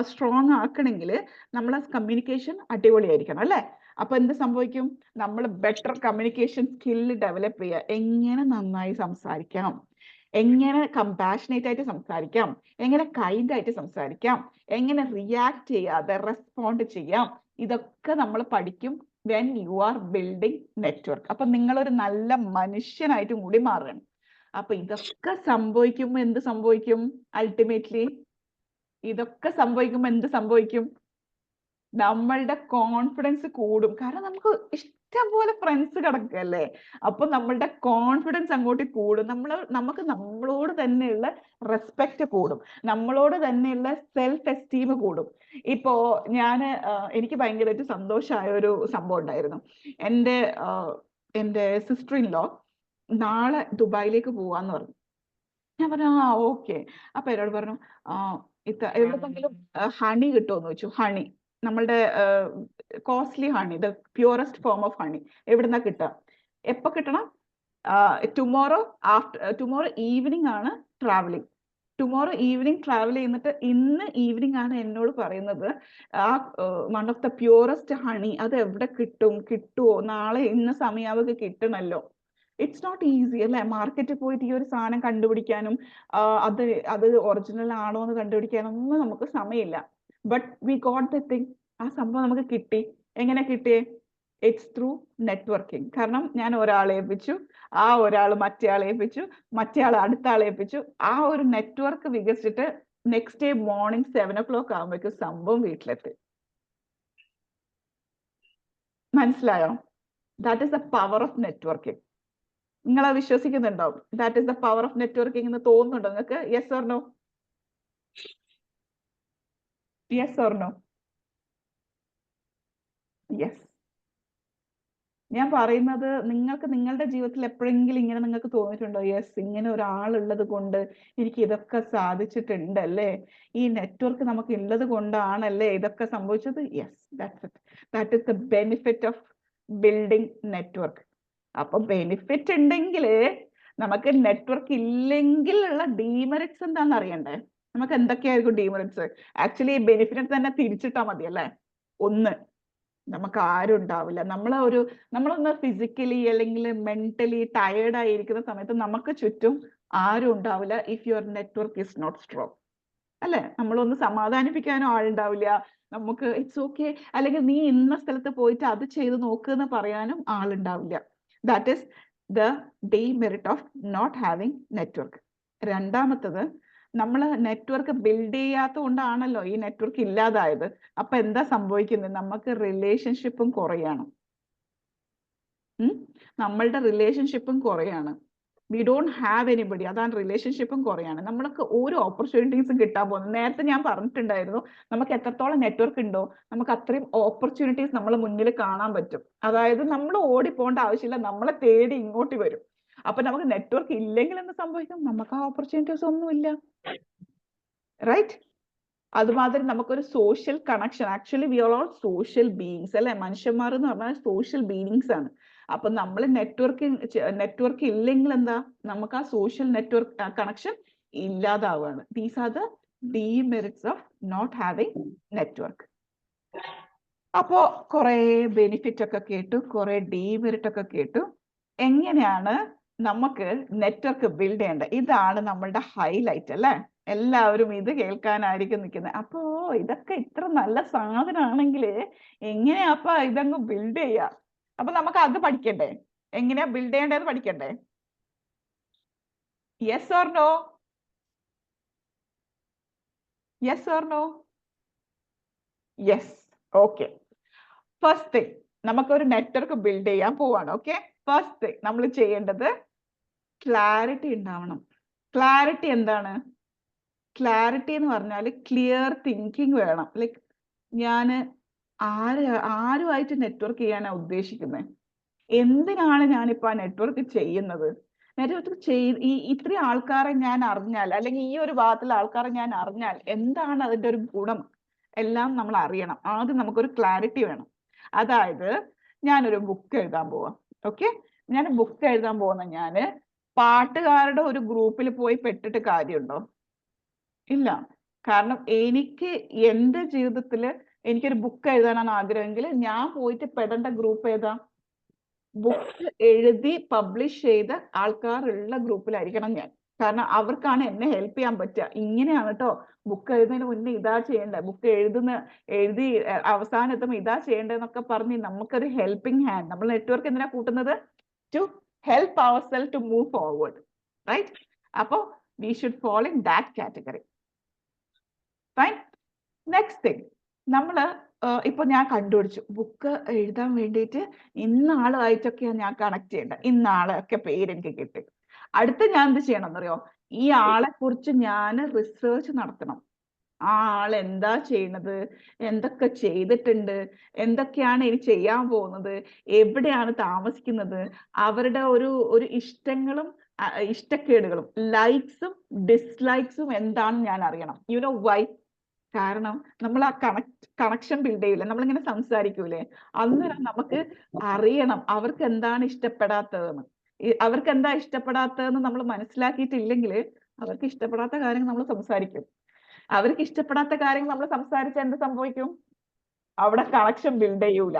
സ്ട്രോങ് ആക്കണമെങ്കിൽ നമ്മളെ കമ്മ്യൂണിക്കേഷൻ അടിപൊളിയായിരിക്കണം അല്ലേ? അപ്പൊ എന്ത് സംഭവിക്കും? നമ്മൾ ബെറ്റർ കമ്മ്യൂണിക്കേഷൻ സ്കില്ല് ഡെവലപ്പ് ചെയ്യുക. എങ്ങനെ നന്നായി സംസാരിക്കാം, എങ്ങനെ കമ്പാഷനേറ്റ് ആയിട്ട് സംസാരിക്കാം, എങ്ങനെ കൈൻഡ് ആയിട്ട് സംസാരിക്കാം, എങ്ങനെ റിയാക്ട് ചെയ്യാതെ റെസ്പോണ്ട് ചെയ്യാം, ഇതൊക്കെ നമ്മൾ പഠിക്കും when you are building network. അപ്പൊ നിങ്ങളൊരു നല്ല മനുഷ്യനായിട്ടും കൂടി മാറണം. അപ്പൊ ഇതൊക്കെ സംഭവിക്കുമ്പോൾ എന്ത് സംഭവിക്കും? അൾട്ടിമേറ്റ്ലി ഇതൊക്കെ സംഭവിക്കുമ്പോൾ എന്ത് സംഭവിക്കും? നമ്മളുടെ കോൺഫിഡൻസ് കൂടും. കാരണം നമുക്ക് ഇഷ്ടം പോലെ ഫ്രണ്ട്സ് കിടക്കല്ലേ. അപ്പൊ നമ്മളുടെ കോൺഫിഡൻസ് അങ്ങോട്ട് കൂടും. നമുക്ക് നമ്മളോട് തന്നെയുള്ള റെസ്പെക്ട് കൂടും, നമ്മളോട് തന്നെയുള്ള സെൽഫ് എസ്റ്റീം കൂടും. ഇപ്പോ എനിക്ക് ഭയങ്കരമായിട്ട് സന്തോഷമായ ഒരു സംഭവം ഉണ്ടായിരുന്നു. എൻ്റെ സിസ്റ്റർ ഇൻ ലോ നാളെ ദുബായിലേക്ക് പോവാന്ന് പറഞ്ഞു. ഞാൻ പറഞ്ഞു ആ ഓക്കെ. അപ്പൊ എന്നോട് പറഞ്ഞു എവിടെന്നെങ്കിലും ഹണി കിട്ടുമെന്ന് ചോദിച്ചു. ഹണി, നമ്മളുടെ costly honey, the purest form of honey എവിടുന്നാ കിട്ടുക, എപ്പോ കിട്ടണം? ടുമോറോ ഈവനിങ് ആണ് ട്രാവലിംഗ്. ടുമോറോ ഈവനിങ് ട്രാവൽ ചെയ്യുന്നിട്ട് ഇന്ന് ഈവനിങ് ആണ് എന്നോട് പറയുന്നത് ആ one of the purest honey അത് എവിടെ കിട്ടുമോ, നാളെ ഇന്ന സമയാവൊക്കെ കിട്ടണല്ലോ. ഇറ്റ്സ് നോട്ട് ഈസി അല്ലെ, മാർക്കറ്റിൽ പോയിട്ട് ഈ ഒരു സാധനം കണ്ടുപിടിക്കാനും അത് ഒറിജിനൽ ആണോ എന്ന് കണ്ടുപിടിക്കാനൊന്നും നമുക്ക് സമയമില്ല. But we got the thing. ആ സംഭവം നമുക്ക് കിട്ടി. എങ്ങനെ കിട്ടിയേ? It's through networking. കാരണം ഞാൻ ഒരാളെ ഏൽപ്പിച്ചു, ആ ഒരാൾ മറ്റേ ആളെ ഏൽപ്പിച്ചു, മറ്റേ ആൾ അടുത്ത ആളെ ഏൽപ്പിച്ചു. ആ ഒരു നെറ്റ്വർക്ക് വികസിച്ചിട്ട് നെക്സ്റ്റ് ഡേ മോർണിംഗ് 7 o'clock ആകുമ്പോഴേക്കും സംഭവം വീട്ടിലെത്തി. മനസ്സിലായോ? That is the power of networking. നിങ്ങൾ വിശ്വസിക്കുന്നുണ്ടോ? That is the power of networking എന്ന് തോന്നുന്നുണ്ടോ നിങ്ങൾക്ക്? Yes or no? Yes or no? Yes. ഞാൻ പറയുന്നത് നിങ്ങൾക്ക് നിങ്ങളുടെ ജീവിതത്തിൽ എപ്പോഴെങ്കിലും ഇങ്ങനെ നിങ്ങൾക്ക് തോന്നിയിട്ടുണ്ടോ? യെസ്, ഇങ്ങനെ ഒരാളുള്ളത് കൊണ്ട് എനിക്ക് ഇതൊക്കെ സാധിച്ചിട്ടുണ്ട് അല്ലേ, ഈ നെറ്റ്വർക്ക് നമുക്ക് ഉള്ളത് കൊണ്ടാണല്ലേ ഇതൊക്കെ സംഭവിച്ചത്. Yes, that is the benefit of building network. അപ്പൊ ബെനിഫിറ്റ് ഉണ്ടെങ്കിൽ നമുക്ക് നെറ്റ്വർക്ക് ഇല്ലെങ്കിൽ ഉള്ള ഡീമെറിറ്റ്സ് എന്താണെന്ന് അറിയണ്ടേ? നമുക്ക് എന്തൊക്കെയായിരിക്കും ഡീമെറിറ്റ്സ്? ആക്ച്വലി ബെനിഫിറ്റ് തന്നെ തിരിച്ചിട്ടാ മതി അല്ലേ. ഒന്ന്, നമുക്ക് ആരും ഉണ്ടാവില്ല. നമ്മളൊന്ന് ഫിസിക്കലി അല്ലെങ്കിൽ മെന്റലി ടയേർഡ് ആയിരിക്കുന്ന സമയത്ത് നമുക്ക് ചുറ്റും ആരും ഉണ്ടാവില്ല if your network is not strong അല്ലെ. നമ്മളൊന്ന് സമാധാനിപ്പിക്കാനും ആളുണ്ടാവില്ല. നമുക്ക് ഇറ്റ്സ് ഓക്കെ, അല്ലെങ്കിൽ നീ ഇന്ന സ്ഥലത്ത് പോയിട്ട് അത് ചെയ്ത് നോക്കുമെന്ന് പറയാനും ആളുണ്ടാവില്ല. That is the demerit of not having network. രണ്ടാമത്തത്, നമ്മൾ നെറ്റ്വർക്ക് ബിൽഡ് ചെയ്യാത്ത കൊണ്ടാണല്ലോ ഈ നെറ്റ്വർക്ക് ഇല്ലാതായത്. അപ്പൊ എന്താ സംഭവിക്കുന്നത്? നമുക്ക് റിലേഷൻഷിപ്പും കുറയാണ്. നമ്മളുടെ റിലേഷൻഷിപ്പും കുറയാണ്. We don't have anybody. അതാണ്, റിലേഷൻഷിപ്പും കുറയാണ്. നമ്മൾക്ക് ഒരു ഓപ്പർച്യൂണിറ്റീസും കിട്ടാൻ പോകുന്നത്. നേരത്തെ ഞാൻ പറഞ്ഞിട്ടുണ്ടായിരുന്നു, നമുക്ക് എത്രത്തോളം നെറ്റ്വർക്ക് ഉണ്ടോ നമുക്ക് അത്രയും ഓപ്പർച്യൂണിറ്റീസ് നമ്മളെ മുന്നിൽ കാണാൻ പറ്റും. അതായത് നമ്മൾ ഓടിപ്പോണ്ട ആവശ്യമില്ല, നമ്മളെ തേടി ഇങ്ങോട്ട് വരും. അപ്പൊ നമുക്ക് നെറ്റ്വർക്ക് ഇല്ലെങ്കിൽ എന്ത് സംഭവിക്കും? നമുക്ക് ആ ഓപ്പർച്യൂണിറ്റീസ് ഒന്നുമില്ല, റൈറ്റ്? അതുമാതിരി നമുക്കൊരു social connection, actually we are all social beings അല്ലെ. മനുഷ്യന്മാർ എന്ന് പറഞ്ഞാൽ സോഷ്യൽ ബീയിങ്സ് ആണ്. അപ്പൊ നമ്മൾ നെറ്റ്വർക്ക് ഇല്ലെങ്കിൽ എന്താ, നമുക്ക് ആ സോഷ്യൽ നെറ്റ്വർക്ക് കണക്ഷൻ ഇല്ലാതാവുകയാണ്. These are the demerits of not having network. അപ്പോ കുറെ ബെനിഫിറ്റ് ഒക്കെ കേട്ടു, കുറെ ഡീമെറിറ്റ് ഒക്കെ കേട്ടു. എങ്ങനെയാണ് നമുക്ക് നെറ്റ്വർക്ക് ബിൽഡ് ചെയ്യേണ്ടത്? ഇതാണ് നമ്മളുടെ ഹൈലൈറ്റ് അല്ലെ. എല്ലാവരും ഇത് കേൾക്കാനായിരിക്കും നിൽക്കുന്നത്. അപ്പോ ഇതൊക്കെ ഇത്ര നല്ല സാധനമാണെങ്കിൽ എങ്ങനെയാ ഇതങ്ങ് ബിൽഡ് ചെയ്യാ? അപ്പൊ നമുക്ക് അത് പഠിക്കണ്ടേ? എങ്ങനെയാ ബിൽഡ് ചെയ്യേണ്ടത് പഠിക്കണ്ടേ? Yes or no? Yes or no? Yes. Okay. First thing, നമുക്കൊരു നെറ്റ്വർക്ക് ബിൽഡ് ചെയ്യാൻ പോവാണ്. ഓക്കെ, ഫസ്റ്റ് തിങ് നമ്മൾ ചെയ്യേണ്ടത് ക്ലാരിറ്റി ഉണ്ടാവണം. ക്ലാരിറ്റി എന്താണ്? ക്ലാരിറ്റി എന്ന് പറഞ്ഞാൽ ക്ലിയർ തിങ്കിങ് വേണം. ലൈക്ക് ഞാൻ ആരുമായിട്ട് നെറ്റ്വർക്ക് ചെയ്യാനാണ് ഉദ്ദേശിക്കുന്നത്, എന്തിനാണ് ഞാനിപ്പോ ആ നെറ്റ്വർക്ക് ചെയ്യുന്നത്, നെറ്റ്വർക്ക് ഇത്രയും ആൾക്കാരെ ഞാൻ അറിഞ്ഞാൽ, അല്ലെങ്കിൽ ഈ ഒരു ഭാഗത്തുള്ള ആൾക്കാരെ ഞാൻ അറിഞ്ഞാൽ എന്താണ് അതിന്റെ ഒരു ഗുണം, എല്ലാം നമ്മൾ അറിയണം. ആദ്യം നമുക്കൊരു ക്ലാരിറ്റി വേണം. അതായത് ഞാനൊരു ബുക്ക് എഴുതാൻ പോവാം. ഓക്കെ, ഞാൻ ബുക്ക് എഴുതാൻ പോകുന്ന ഞാന് പാട്ടുകാരുടെ ഒരു ഗ്രൂപ്പിൽ പോയി പെട്ടിട്ട് കാര്യമുണ്ടോ? ഇല്ല. കാരണം എനിക്ക് എന്റെ ജീവിതത്തിൽ എനിക്കൊരു ബുക്ക് എഴുതാനാണ് ആഗ്രഹമെങ്കിൽ ഞാൻ പോയിട്ട് പെടേണ്ട ഗ്രൂപ്പ് ഏതാ? ബുക്ക് എഴുതി പബ്ലിഷ് ചെയ്ത ആൾക്കാരുള്ള ഗ്രൂപ്പിലായിരിക്കണം ഞാൻ. കാരണം അവർക്കാണ് എന്നെ ഹെൽപ്പ് ചെയ്യാൻ പറ്റുക. ഇങ്ങനെയാണ് കേട്ടോ, ബുക്ക് എഴുതുന്നതിന് മുന്നേ ഇതാ ചെയ്യേണ്ടത്, ബുക്ക് എഴുതി അവസാനം എത്തുമ്പോൾ ഇതാ ചെയ്യേണ്ടതെന്നൊക്കെ പറഞ്ഞ് നമുക്കൊരു ഹെൽപ്പിംഗ് ഹാൻഡ്. നമ്മൾ നെറ്റ്വർക്ക് എന്തിനാ കൂട്ടുന്നത്? To help our self to move forward, right? അപ്പോ we should fall in that category. Fine. Next thing, നമ്മൾ ഇപ്പൊ ഞാൻ കണ്ടുപിടിച്ചു ബുക്ക് എഴുതാൻ വേണ്ടിയിട്ട് ഇന്ന ആളുമായിട്ടൊക്കെയാണ് ഞാൻ കണക്ട് ചെയ്യേണ്ടത്, ഇന്ന ആളൊക്കെ പേരെനിക്ക് കിട്ടി. അടുത്ത ഞാൻ എന്ത് ചെയ്യണം എന്നറിയോ? ഈ ആളെ കുറിച്ച് ഞാൻ റിസർച്ച് നടത്തണം. ആ ആൾ എന്താ ചെയ്യണത്, എന്തൊക്കെ ചെയ്തിട്ടുണ്ട്, എന്തൊക്കെയാണ് ഇനി ചെയ്യാൻ പോകുന്നത്, എവിടെയാണ് താമസിക്കുന്നത്, അവരുടെ ഒരു ഇഷ്ടങ്ങളും ഇഷ്ടക്കേടുകളും, ലൈക്സും ഡിസ്ലൈക്സും എന്താണെന്ന് ഞാൻ അറിയണം. You know why? കാരണം നമ്മൾ ആ കണക്ഷൻ ബിൽഡ് ചെയ്യില്ലേ, നമ്മളിങ്ങനെ സംസാരിക്കൂലേ, അന്നേരം നമുക്ക് അറിയണം അവർക്ക് എന്താണ് ഇഷ്ടപ്പെടാത്തതെന്ന്. അവർക്ക് എന്താ ഇഷ്ടപ്പെടാത്തതെന്ന് നമ്മൾ മനസ്സിലാക്കിയിട്ടില്ലെങ്കിൽ അവർക്ക് ഇഷ്ടപ്പെടാത്ത കാര്യങ്ങൾ നമ്മൾ സംസാരിക്കും. അവർക്ക് ഇഷ്ടപ്പെടാത്ത കാര്യങ്ങൾ നമ്മൾ സംസാരിച്ചാൽ എന്ത് സംഭവിക്കും? അവിടെ കണക്ഷൻ ബിൽഡ് ചെയ്യൂല.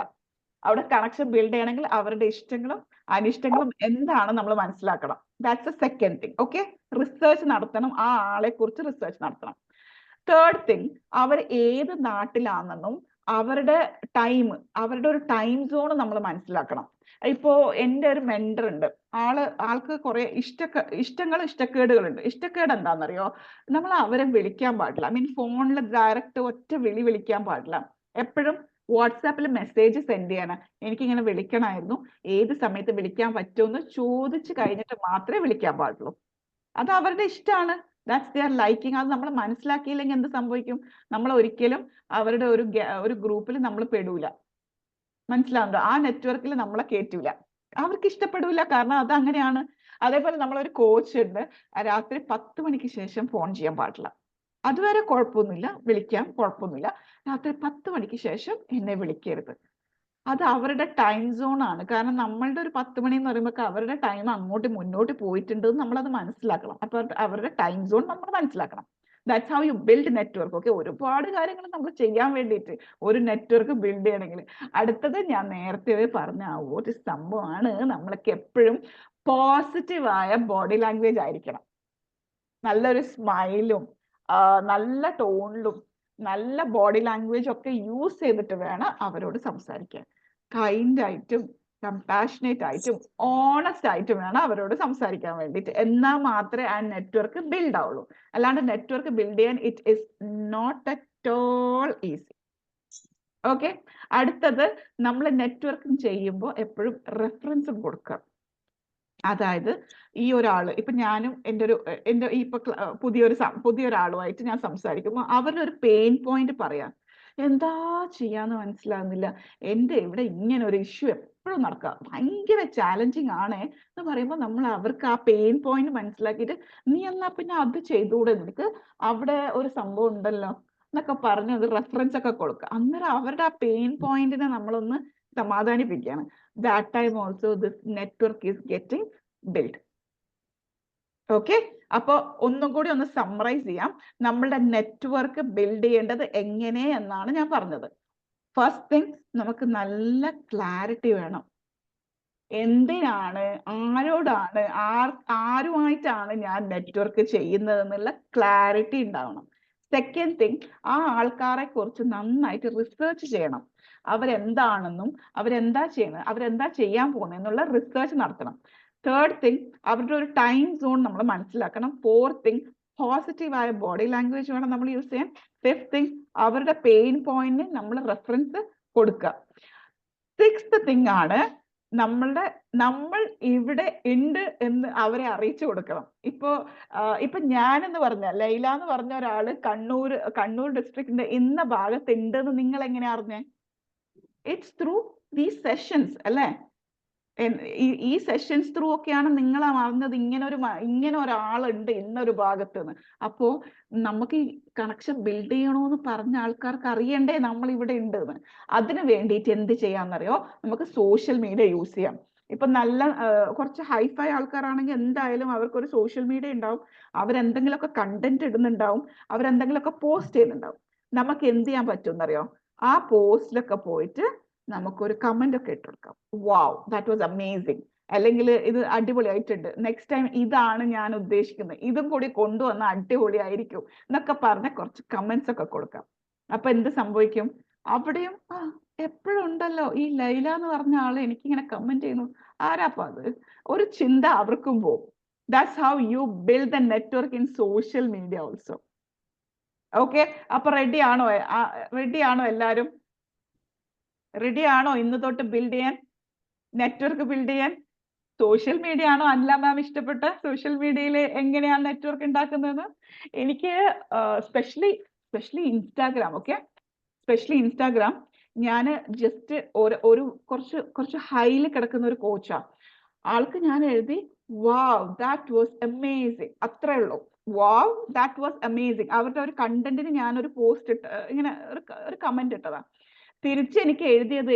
അവിടെ കണക്ഷൻ ബിൽഡ് ചെയ്യണമെങ്കിൽ അവരുടെ ഇഷ്ടങ്ങളും അനിഷ്ടങ്ങളും എന്താണ് നമ്മൾ മനസ്സിലാക്കണം. That's A second thing. Okay, research നടത്തണം, ആ ആളെ കുറിച്ച് റിസർച്ച് നടത്തണം. തേർഡ് തിങ്, അവർ ഏത് നാട്ടിലാണെന്നും അവരുടെ ഒരു ടൈം സോൺ നമ്മൾ മനസ്സിലാക്കണം. ഇപ്പോ എൻ്റെ ഒരു മെന്റർ ഉണ്ട്, ആൾക്ക് കുറെ ഇഷ്ടക്കേടുകളുണ്ട്. ഇഷ്ടക്കേട് എന്താണെന്നറിയോ? നമ്മൾ അവരെ വിളിക്കാൻ പാടില്ല. ഐ മീൻ ഫോണിൽ ഡയറക്റ്റ് ഒറ്റ വിളിക്കാൻ പാടില്ല. എപ്പോഴും വാട്സാപ്പിൽ മെസ്സേജ് സെൻഡ് ചെയ്യണം. എനിക്കിങ്ങനെ വിളിക്കണമായിരുന്നു, ഏത് സമയത്ത് വിളിക്കാൻ പറ്റുമെന്ന് ചോദിച്ചു കഴിഞ്ഞിട്ട് മാത്രമേ വിളിക്കാൻ പാടുള്ളൂ. അത് അവരുടെ ഇഷ്ടമാണ്. That's their liking. അത് നമ്മൾ മനസ്സിലാക്കിയില്ലെങ്കിൽ എന്ത് സംഭവിക്കും? നമ്മൾ ഒരിക്കലും അവരുടെ ഒരു ഗ്രൂപ്പിൽ നമ്മൾ പെടൂല. മനസ്സിലാവുന്നുണ്ടോ? ആ നെറ്റ്വർക്കിൽ നമ്മളെ കയറ്റൂല. അവർക്ക് ഇഷ്ടപ്പെടൂല, കാരണം അത് അങ്ങനെയാണ്. അതേപോലെ നമ്മളൊരു കോച്ച് ഉണ്ട്, രാത്രി 10 മണിക്ക് ശേഷം ഫോൺ ചെയ്യാൻ പാടില്ല. അതുവരെ കുഴപ്പമൊന്നുമില്ല, വിളിക്കാം, കുഴപ്പമൊന്നുമില്ല. രാത്രി 10 മണിക്ക് ശേഷം എന്നെ വിളിക്കരുത്. അത് അവരുടെ ടൈം സോൺ ആണ്. കാരണം നമ്മളുടെ ഒരു 10 മണി എന്ന് പറയുമ്പോൾ അവരുടെ ടൈം അങ്ങോട്ട് മുന്നോട്ട് പോയിട്ടുണ്ട് നമ്മളത് മനസ്സിലാക്കണം. അപ്പൊ അവരുടെ ടൈം സോൺ നമ്മൾ മനസ്സിലാക്കണം. That's how you build network. Okay, ഒരുപാട് കാര്യങ്ങൾ നമ്മൾ ചെയ്യാൻ വേണ്ടിയിട്ട് ഒരു നെറ്റ്വർക്ക് ബിൽഡ് ചെയ്യണമെങ്കിൽ. അടുത്തത് ഞാൻ നേരത്തെ പറഞ്ഞ ആ ഒരു സംഭവമാണ്, നമ്മളൊക്കെ എപ്പോഴും പോസിറ്റീവായ ബോഡി ലാംഗ്വേജ് ആയിരിക്കണം. നല്ലൊരു സ്മൈലും നല്ല ടോണിലും നല്ല ബോഡി ലാംഗ്വേജ് ഒക്കെ യൂസ് ചെയ്തിട്ട് വേണം അവരോട് സംസാരിക്കാൻ. കൈൻഡ് ആയിട്ടും കമ്പാഷനേറ്റ് ആയിട്ടും ഓണസ്റ്റ് ആയിട്ടും വേണം അവരോട് സംസാരിക്കാൻ വേണ്ടിയിട്ട്. എന്നാൽ മാത്രമേ ആ നെറ്റ്വർക്ക് ബിൽഡ് ആവുള്ളൂ. അല്ലാണ്ട് നെറ്റ്വർക്ക് ബിൽഡ് ചെയ്യാൻ it is not at all easy. Okay, അടുത്തത് നമ്മൾ നെറ്റ്വർക്കിംഗ് ചെയ്യുമ്പോൾ എപ്പോഴും റെഫറൻസും കൊടുക്കുക. അതായത് ഈ ഒരാള് ഇപ്പൊ ഞാനും എൻ്റെ ഇപ്പൊ പുതിയൊരാളുമായിട്ട് ഞാൻ സംസാരിക്കുമ്പോൾ അവരുടെ ഒരു പെയിൻ പോയിന്റ് പറയാം. എന്താ ചെയ്യാന്ന് മനസ്സിലാകുന്നില്ല, എൻ്റെ ഇവിടെ ഇങ്ങനെ ഒരു ഇഷ്യൂ എപ്പോഴും നടക്കുക, ഭയങ്കര ചാലഞ്ചിങ് ആണേ എന്ന് പറയുമ്പോൾ നമ്മൾ അവർക്ക് ആ പെയിൻ പോയിന്റ് മനസ്സിലാക്കിയിട്ട് നീ എന്നാ പിന്നെ അത് ചെയ്തുകൂടെ, നിനക്ക് അവിടെ ഒരു സംഭവം ഉണ്ടല്ലോ എന്നൊക്കെ പറഞ്ഞ് അത് റെഫറൻസ് ഒക്കെ കൊടുക്കുക. അന്നേരം അവരുടെ ആ പെയിൻ പോയിന്റിനെ നമ്മളൊന്ന് സമാധാനിപ്പിക്കുകയാണ്. That time also this network is getting built. Okay, അപ്പൊ ഒന്നും കൂടി ഒന്ന് സമ്മറൈസ് ചെയ്യാം. നമ്മളുടെ നെറ്റ്വർക്ക് ബിൽഡ് ചെയ്യേണ്ടത് എങ്ങനെ എന്നാണ് ഞാൻ പറഞ്ഞത്. ഫസ്റ്റ് തിങ്, നമുക്ക് നല്ല ക്ലാരിറ്റി വേണം. എന്തിനാണ്, ആരോടാണ്, ആരുമായിട്ടാണ് ഞാൻ നെറ്റ്വർക്ക് ചെയ്യുന്നത് എന്നുള്ള ക്ലാരിറ്റി ഉണ്ടാവണം. സെക്കൻഡ് തിങ്, ആ ആൾക്കാരെ കുറിച്ച് നന്നായിട്ട് റിസർച്ച് ചെയ്യണം. അവരെന്താണെന്നും അവരെന്താ ചെയ്യുന്നത്, അവരെന്താ ചെയ്യാൻ പോകുന്നത് എന്നുള്ള റിസർച്ച് നടത്തണം. തേർഡ് തിങ്, അവരുടെ ഒരു ടൈം സോൺ നമ്മൾ മനസ്സിലാക്കണം. ഫോർത്ത് തിങ്, പോസിറ്റീവായ ബോഡി ലാംഗ്വേജ് വേണം നമ്മൾ യൂസ് ചെയ്യാൻ. ഫിഫ്ത്ത് തിങ്, അവരുടെ പെയിൻ പോയിന്റിന് നമ്മൾ റെഫറൻസ് കൊടുക്കുക. സിക്സ്ത് തിങ് ആണ് നമ്മൾ ഇവിടെ ഉണ്ട് എന്ന് അവരെ അറിയിച്ചു കൊടുക്കണം. ഇപ്പൊ ഞാനെന്ന് പറഞ്ഞ ലൈല എന്ന് പറഞ്ഞ ഒരാള് കണ്ണൂർ ഡിസ്ട്രിക്റ്റിന്റെ ഇന്ന ഭാഗത്ത് ഉണ്ട് എന്ന് നിങ്ങൾ എങ്ങനെ അറിഞ്ഞേ? ഇറ്റ്സ് ത്രൂ ദീസ് സെഷൻസ് അല്ലേ? ഈ സെഷൻസ് ത്രൂ ഒക്കെയാണ് നിങ്ങൾ അറിഞ്ഞത് ഇങ്ങനെ ഒരാളുണ്ട് ഇന്നൊരു ഭാഗത്ത് നിന്ന്. അപ്പോ നമുക്ക് ഈ കണക്ഷൻ ബിൽഡ് ചെയ്യണോന്ന് പറഞ്ഞ ആൾക്കാർക്ക് അറിയണ്ടേ നമ്മൾ ഇവിടെ ഉണ്ട് എന്ന്. അതിന് വേണ്ടിയിട്ട് എന്ത് ചെയ്യാന്നറിയോ? നമുക്ക് സോഷ്യൽ മീഡിയ യൂസ് ചെയ്യാം. ഇപ്പൊ നല്ല കുറച്ച് ഹൈഫൈ ആൾക്കാരാണെങ്കിൽ എന്തായാലും അവർക്കൊരു സോഷ്യൽ മീഡിയ ഉണ്ടാവും. അവരെന്തെങ്കിലുമൊക്കെ കണ്ടന്റ് ഇടുന്നുണ്ടാവും, അവരെന്തെങ്കിലുമൊക്കെ പോസ്റ്റ് ചെയ്യുന്നുണ്ടാവും. നമുക്ക് എന്ത് ചെയ്യാൻ പറ്റുമെന്നറിയോ? ആ പോസ്റ്റിലൊക്കെ പോയിട്ട് നമുക്കൊരു കമന്റ് ഒക്കെ ഇട്ട് കൊടുക്കാം. വാവ്, ദാറ്റ് വാസ് അമേസിങ്, അല്ലെങ്കിൽ ഇത് അടിപൊളിയായിട്ടുണ്ട്, നെക്സ്റ്റ് ടൈം ഇതാണ് ഞാൻ ഉദ്ദേശിക്കുന്നത്, ഇതും കൂടി കൊണ്ടുവന്ന അടിപൊളിയായിരിക്കും എന്നൊക്കെ പറഞ്ഞ കുറച്ച് കമന്റ്സ് ഒക്കെ കൊടുക്കാം. അപ്പൊ എന്ത് സംഭവിക്കും? അവിടെയും എപ്പോഴും ഉണ്ടല്ലോ ഈ ലൈല എന്ന് പറഞ്ഞ ആള് എനിക്കിങ്ങനെ കമന്റ് ചെയ്യുന്നു, ആരാപ്പ അത്, ഒരു ചിന്ത അവർക്കും പോകും. That's how you build the network in social media also. Okay, അപ്പൊ റെഡി ആണോ എല്ലാരും? റെഡി ആണോ ഇന്ന് തൊട്ട് ബിൽഡ് ചെയ്യാൻ, നെറ്റ്വർക്ക് ബിൽഡ് ചെയ്യാൻ? സോഷ്യൽ മീഡിയ ആണോ അല്ല മാം ഇഷ്ടപ്പെട്ട? സോഷ്യൽ മീഡിയയിൽ എങ്ങനെയാണ് നെറ്റ്വർക്ക് ഉണ്ടാക്കുന്നതെന്ന്? എനിക്ക് specially Instagram, okay, specially Instagram. ഞാൻ ജസ്റ്റ് കുറച്ച് ഹൈയിൽ കിടക്കുന്ന ഒരു കോച്ചാ. ആൾക്ക് ഞാൻ എഴുതി വാവ് ദാറ്റ് വാസ് അമേസിങ്, അത്രേ ഉള്ളൂ. വാവ് ദാറ്റ് വാസ് അമേസിങ്. അവരുടെ ഒരു കണ്ടന്റിന് ഞാനൊരു പോസ്റ്റ് ഇങ്ങനെ ഒരു കമന്റ് ഇട്ടതാ. തിരിച്ച് എനിക്ക് എഴുതിയത്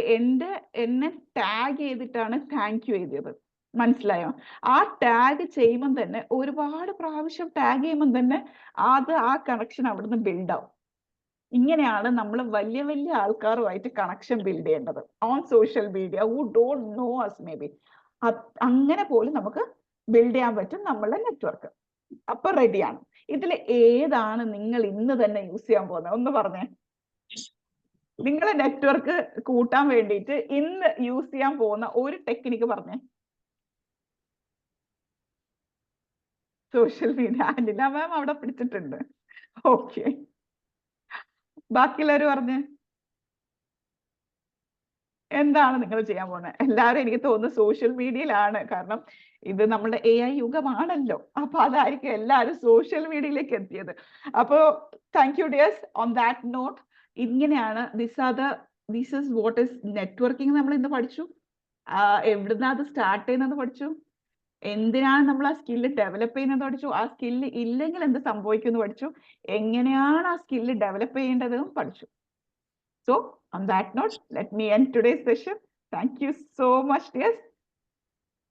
എന്നെ ടാഗ് ചെയ്തിട്ടാണ് താങ്ക് യു എഴുതിയത്. മനസ്സിലായോ? ആ ടാഗ് ചെയ്യുമ്പം തന്നെ, ഒരുപാട് പ്രാവശ്യം ടാഗ് ചെയ്യുമ്പം തന്നെ ആ കണക്ഷൻ അവിടുന്ന് ബിൽഡ് ആവും. ഇങ്ങനെയാണ് നമ്മൾ വലിയ വലിയ ആൾക്കാരുമായിട്ട് കണക്ഷൻ ബിൽഡ് ചെയ്യേണ്ടത് on social media, who don't know us maybe. അങ്ങനെ പോലും നമുക്ക് ബിൽഡ് ചെയ്യാൻ പറ്റും നമ്മളുടെ നെറ്റ്വർക്ക്. അപ്പൊ റെഡിയാണ്. ഇതിൽ ഏതാണ് നിങ്ങൾ ഇന്ന് തന്നെ യൂസ് ചെയ്യാൻ പോകുന്നത്? ഒന്ന് പറഞ്ഞേ. നിങ്ങളെ നെറ്റ്വർക്ക് കൂട്ടാൻ വേണ്ടിയിട്ട് ഇന്ന് യൂസ് ചെയ്യാൻ പോകുന്ന ഒരു ടെക്നിക്ക് പറഞ്ഞേ. Social media. അനില മാം അവിടെ പിടിച്ചിട്ടുണ്ട്. ഓക്കെ, ബാക്കിയുള്ളവർ പറഞ്ഞേ എന്താണ് നിങ്ങൾ ചെയ്യാൻ പോകുന്നത്? എല്ലാവരും എനിക്ക് തോന്നുന്നു സോഷ്യൽ മീഡിയയിലാണ്. കാരണം ഇത് നമ്മുടെ AI യുഗമാണല്ലോ. അപ്പൊ അതായിരിക്കും എല്ലാവരും സോഷ്യൽ മീഡിയയിലേക്ക് എത്തിയത്. അപ്പോ thank you dears. On that note, ഇങ്ങനെയാണ് this is what is networking. നമ്മൾ ഇന്ന് പഠിച്ചു. എവിടുന്നാ അത് സ്റ്റാർട്ട് ചെയ്യുന്നത് പഠിച്ചു. എന്തിനാണ് നമ്മൾ ആ സ്കില്ല് ഡെവലപ്പ് ചെയ്യുന്നത് പഠിച്ചു. ആ സ്കില്ല് ഇല്ലെങ്കിൽ എന്ത് സംഭവിക്കുമെന്ന് പഠിച്ചു. എങ്ങനെയാണ് ആ സ്കില്ല് ഡെവലപ്പ് ചെയ്യേണ്ടതെന്നും പഠിച്ചു. So on that note, let me end today's session. Thank you so much, dears.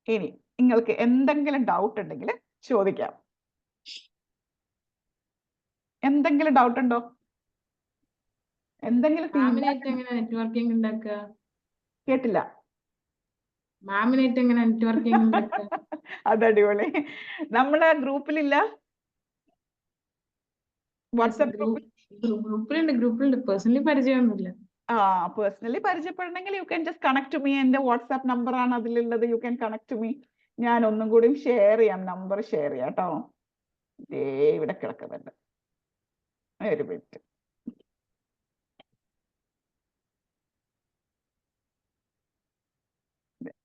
ഇനി നിങ്ങൾക്ക് എന്തെങ്കിലും ഡൗട്ട് ഉണ്ടെങ്കിൽ ചോദിക്കാം. എന്തെങ്കിലും ഡൗട്ട് ഉണ്ടോ? എന്തെങ്കിലും മാമിനായിട്ട് എങ്ങനെ നെറ്റ്വർക്കിംഗ് ഉണ്ടാക്കുക? കേട്ടില്ല. മാമിനായിട്ട് എങ്ങനെ നെറ്റ്വർക്കിംഗ് ഉണ്ടാക്കുക? അത് അടിപൊളി. നമ്മളെ ഗ്രൂപ്പിലില്ല, വാട്സ്ആപ്പ് ഗ്രൂപ്പിലുണ്ട്. പേഴ്സണലി പരിചയമൊന്നുമില്ല. പേഴ്സണലി പരിചയപ്പെടണമെങ്കിൽ you can just connect to me. എന്റെ വാട്സ്ആപ്പ് നമ്പർ ആണ് അതിലുള്ളത്. You can connect to me. ഞാൻ ഒന്നും കൂടി ഷെയർ ചെയ്യാം, നമ്പർ ഷെയർ ചെയ്യാം കേട്ടോ. ഇവിടെ കിടക്കുന്നുണ്ട്, ഒരു മിനിറ്റ്.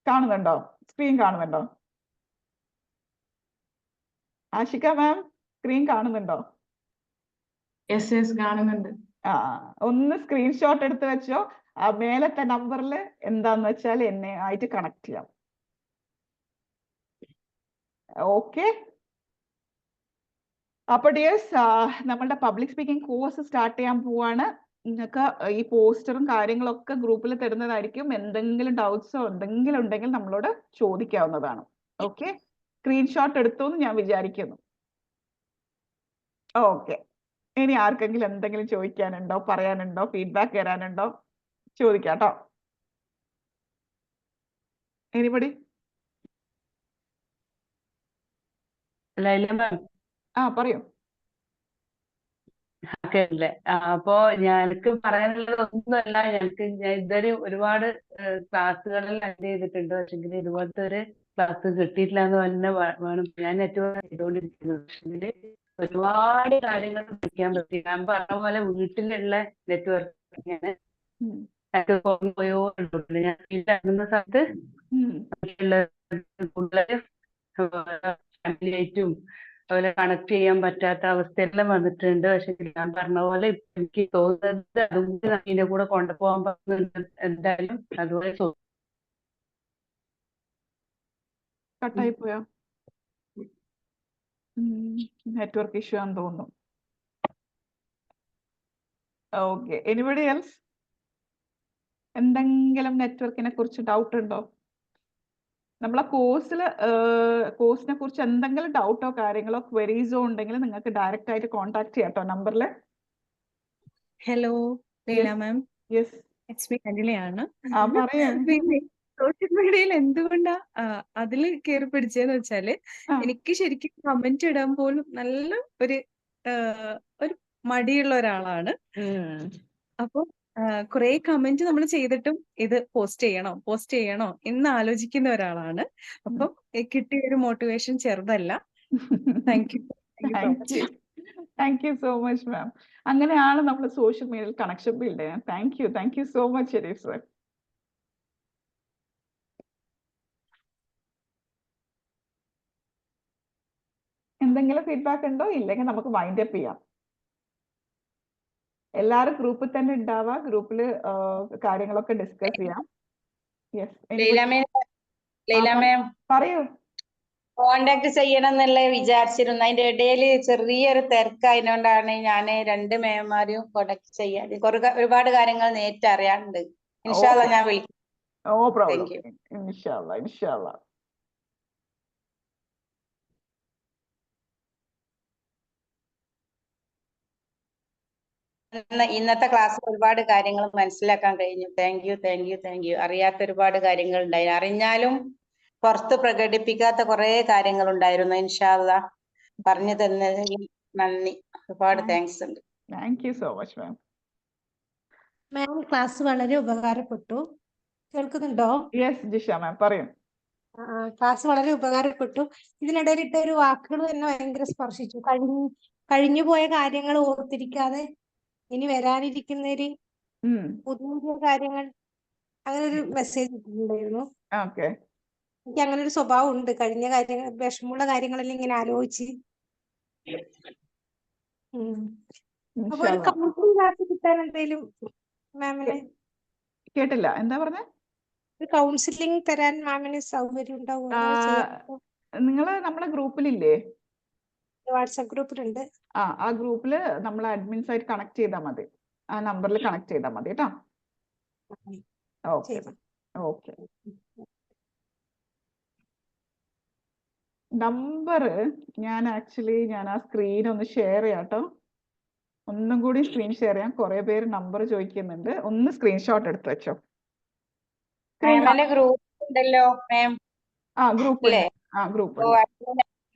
കാണുന്നുണ്ടോ? സ്ക്രീൻ കാണുന്നുണ്ടോ? ആഷിക മാം, സ്ക്രീൻ കാണുന്നുണ്ടോ? യെസ് കാണുന്നുണ്ട്. ഒന്ന് സ്ക്രീൻഷോട്ട് എടുത്ത് വെച്ചോ. ആ മേലത്തെ നമ്പറിൽ എന്താന്ന് വെച്ചാൽ എന്നെ ആയിട്ട് കണക്ട് ചെയ്യാം. ഓക്കെ. അപ്പൊ ഡിയേഴ്സ്, നമ്മളുടെ പബ്ലിക് സ്പീക്കിംഗ് കോഴ്സ് സ്റ്റാർട്ട് ചെയ്യാൻ പോവാണ്. നിങ്ങൾക്ക് ഈ പോസ്റ്ററും കാര്യങ്ങളൊക്കെ ഗ്രൂപ്പിൽ തരുന്നതായിരിക്കും. എന്തെങ്കിലും ഡൗട്ട്സോ എന്തെങ്കിലും ഉണ്ടെങ്കിൽ നമ്മളോട് ചോദിക്കാവുന്നതാണ്. ഓക്കെ, സ്ക്രീൻഷോട്ട് എടുത്തു എന്ന് ഞാൻ വിചാരിക്കുന്നു. ഓക്കെ, ഇനി ആർക്കെങ്കിലും എന്തെങ്കിലും ചോദിക്കാനുണ്ടോ, പറയാനുണ്ടോ, ഫീഡ്ബാക്ക് തരാനുണ്ടോ? ചോദിക്കാം കേട്ടോ. എനിബഡി? പറയൂ. അല്ലേ? അപ്പോ ഞങ്ങൾക്ക് പറയാനുള്ളത് ഒന്നുമല്ല. ഞാൻ ഇതുവരെ ഒരുപാട് ക്ലാസ്സുകളിൽ അറ്റൻഡ് ചെയ്തിട്ടുണ്ട്. പക്ഷെങ്കിൽ ഇതുപോലത്തെ ഒരു ക്ലാസ് കിട്ടിയിട്ടില്ല എന്ന് തന്നെ വേണം. ഞാൻ നെറ്റ്വർക്ക് ചെയ്തുകൊണ്ടിരിക്കുന്നത്. പക്ഷെങ്കിൽ ഒരുപാട് കാര്യങ്ങൾ പഠിക്കാൻ പറ്റി. ഞാൻ പറഞ്ഞ പോലെ വീട്ടിലുള്ള നെറ്റ്വർക്കിങ്ങാണ് പോയോ. ഞാൻ വീട്ടിലാകുന്ന സ്ഥലത്ത് കൂടുതൽ ഫാമിലിയായിട്ടും അതുപോലെ കണക്ട് ചെയ്യാൻ പറ്റാത്ത അവസ്ഥയെല്ലാം വന്നിട്ടുണ്ട്. പക്ഷെ ഞാൻ പറഞ്ഞ പോലെ എനിക്ക് തോന്നുന്നത് അതുകൊണ്ട് ഇതിന്റെ കൂടെ കൊണ്ടുപോകാൻ പറ്റുന്നുണ്ട്. എന്തായാലും അതുപോലെ കട്ടായി പോയോ? നെറ്റ്വർക്ക് ഇഷ്യൂ ആണെന്ന് തോന്നുന്നു. Okay, anybody else? എന്തെങ്കിലും നെറ്റ്വർക്കിനെ കുറിച്ച് ഡൗട്ട് ഉണ്ടോ? നമ്മളെ കോഴ്സിനെ കുറിച്ച് എന്തെങ്കിലും ഡൗട്ടോ കാര്യങ്ങളോ ക്വരീസോ ഉണ്ടെങ്കിൽ നിങ്ങൾക്ക് ഡയറക്റ്റ് ആയിട്ട് കോൺടാക്ട് ചെയ്യാം കേട്ടോ നമ്പറിൽ. ഹലോ ലീല മാം, യെസ്, എക്സ് പി അനിലയാണ്. പറയാ. പിന്നെ സോഷ്യൽ മീഡിയയിൽ എന്തുകൊണ്ടാ അതിൽ കയറി പിടിച്ചതെന്ന് വെച്ചാല്, എനിക്ക് ശരിക്കും കമന്റ് ഇടാൻ പോലും നല്ല ഒരു മടിയുള്ള ഒരാളാണ്. അപ്പൊ കുറെ കമന്റ് നമ്മൾ ചെയ്തിട്ടും ഇത് പോസ്റ്റ് ചെയ്യണോ എന്ന് ആലോചിക്കുന്ന ഒരാളാണ്. അപ്പം കിട്ടിയ ഒരു മോട്ടിവേഷൻ ചെറുതല്ല. Thank you. Thank you so much ma'am. അങ്ങനെയാണ് നമ്മൾ സോഷ്യൽ മീഡിയയിൽ കണക്ഷൻ ബിൽഡ് ചെയ്യാൻ. Thank you so much Sherif sir. എന്തെങ്കിലും ഫീഡ്ബാക്ക് ഉണ്ടോ? ഇല്ലെങ്കിൽ നമുക്ക് വൈൻഡ് അപ്പ് ചെയ്യാം. എല്ലാരും ഗ്രൂപ്പിൽ തന്നെ ഉണ്ടാവുക, ഗ്രൂപ്പിൽ കാര്യങ്ങളൊക്കെ ഡിസ്കസ് ചെയ്യാം. യെസ്, ലൈല മാം പറയൂ. കോണ്ടാക്ട് ചെയ്യണം എന്നുള്ള വിചാരിച്ചിരുന്നു. അതിന്റെ ഇടയിൽ ചെറിയൊരു തിരക്കായതുകൊണ്ടാണ് ഞാൻ 2 മേമാരെയും കോണ്ടാക്ട് ചെയ്യാതെ. ഒരുപാട് കാര്യങ്ങൾ നേരിട്ട് അറിയാനുണ്ട്. ഇൻഷാല്ല ഞാൻ വിളിക്കാം. No problem. Thank you. ഇൻഷാല്ലാ ഇൻഷാല്ലാ. ഇന്നത്തെ ക്ലാസ്സിൽ ഒരുപാട് കാര്യങ്ങൾ മനസ്സിലാക്കാൻ കഴിഞ്ഞു. Thank you. അറിയാത്ത ഒരുപാട് കാര്യങ്ങൾ ഉണ്ടായിരുന്നു. അറിഞ്ഞാലും പുറത്ത് പ്രകടിപ്പിക്കാത്ത കുറെ കാര്യങ്ങൾ ഉണ്ടായിരുന്നു. ഇൻഷാല്ലാ പറഞ്ഞു തന്നതിൽ നന്ദി. ഒരുപാട് താങ്ക്സ് ഉണ്ട്. Thank you so much ma'am. Ma'am class വളരെ ഉപകാരപ്പെട്ടു. കേൾക്കുന്നുണ്ടോ? യെസ് ജിഷ മാം പറയൂ. ക്ലാസ് വളരെ ഉപകാരപ്പെട്ടു. ഇതിനിടയിൽ ഇട്ട ഒരു വാക്കുകൾ തന്നെ ഭയങ്കര സ്പർശിച്ചു. കഴിഞ്ഞു പോയ കാര്യങ്ങൾ ഓർത്തിരിക്കാതെ ഇനി വരാനിരിക്കുന്നൊരു പുതിയ പുതിയ കാര്യങ്ങൾ, അങ്ങനെ ഒരു മെസ്സേജ് ഇട്ടിട്ടുണ്ടായിരുന്നു. ഓക്കെ. എനിക്ക് അങ്ങനെ ഒരു സ്വഭാവം ഉണ്ട്. കഴിഞ്ഞ കാര്യങ്ങൾ, വിഷമമുള്ള കാര്യങ്ങളെല്ലാം ഇങ്ങനെ ആലോചിച്ച്. അപ്പൊ ഒരു കൗൺസിലിംഗ് ക്ലാസ് കിട്ടാൻ എന്തെങ്കിലും മാമിന്? കേട്ടില്ല, എന്താ പറഞ്ഞേ? ഒരു കൗൺസിലിംഗ് തരാൻ മാമിന് സൗകര്യം ഉണ്ടാവുമോ? നിങ്ങള് നമ്മുടെ ഗ്രൂപ്പിലില്ലേ? വാട്സാപ്പ് ഗ്രൂപ്പിലുണ്ട്. ആ ഗ്രൂപ്പില് നമ്മൾ അഡ്മിൻസ് ആയിട്ട് കണക്ട് ചെയ്താൽ മതി. ആ നമ്പറിൽ കണക്ട് ചെയ്താൽ മതി കേട്ടോ. Okay okay. നമ്പർ ഞാൻ ആ സ്ക്രീൻ ഒന്ന് ഷെയർ ചെയ്യാം കേട്ടോ. ഒന്നും കൂടി സ്ക്രീൻ ഷെയർ ചെയ്യാം. കുറെ പേര് നമ്പർ ചോദിക്കുന്നുണ്ട്. ഒന്ന് സ്ക്രീൻഷോട്ട് എടുത്ത് വെച്ചോ. ഗ്രൂപ്പ് ഉണ്ടല്ലോ മാം. ഗ്രൂപ്പ്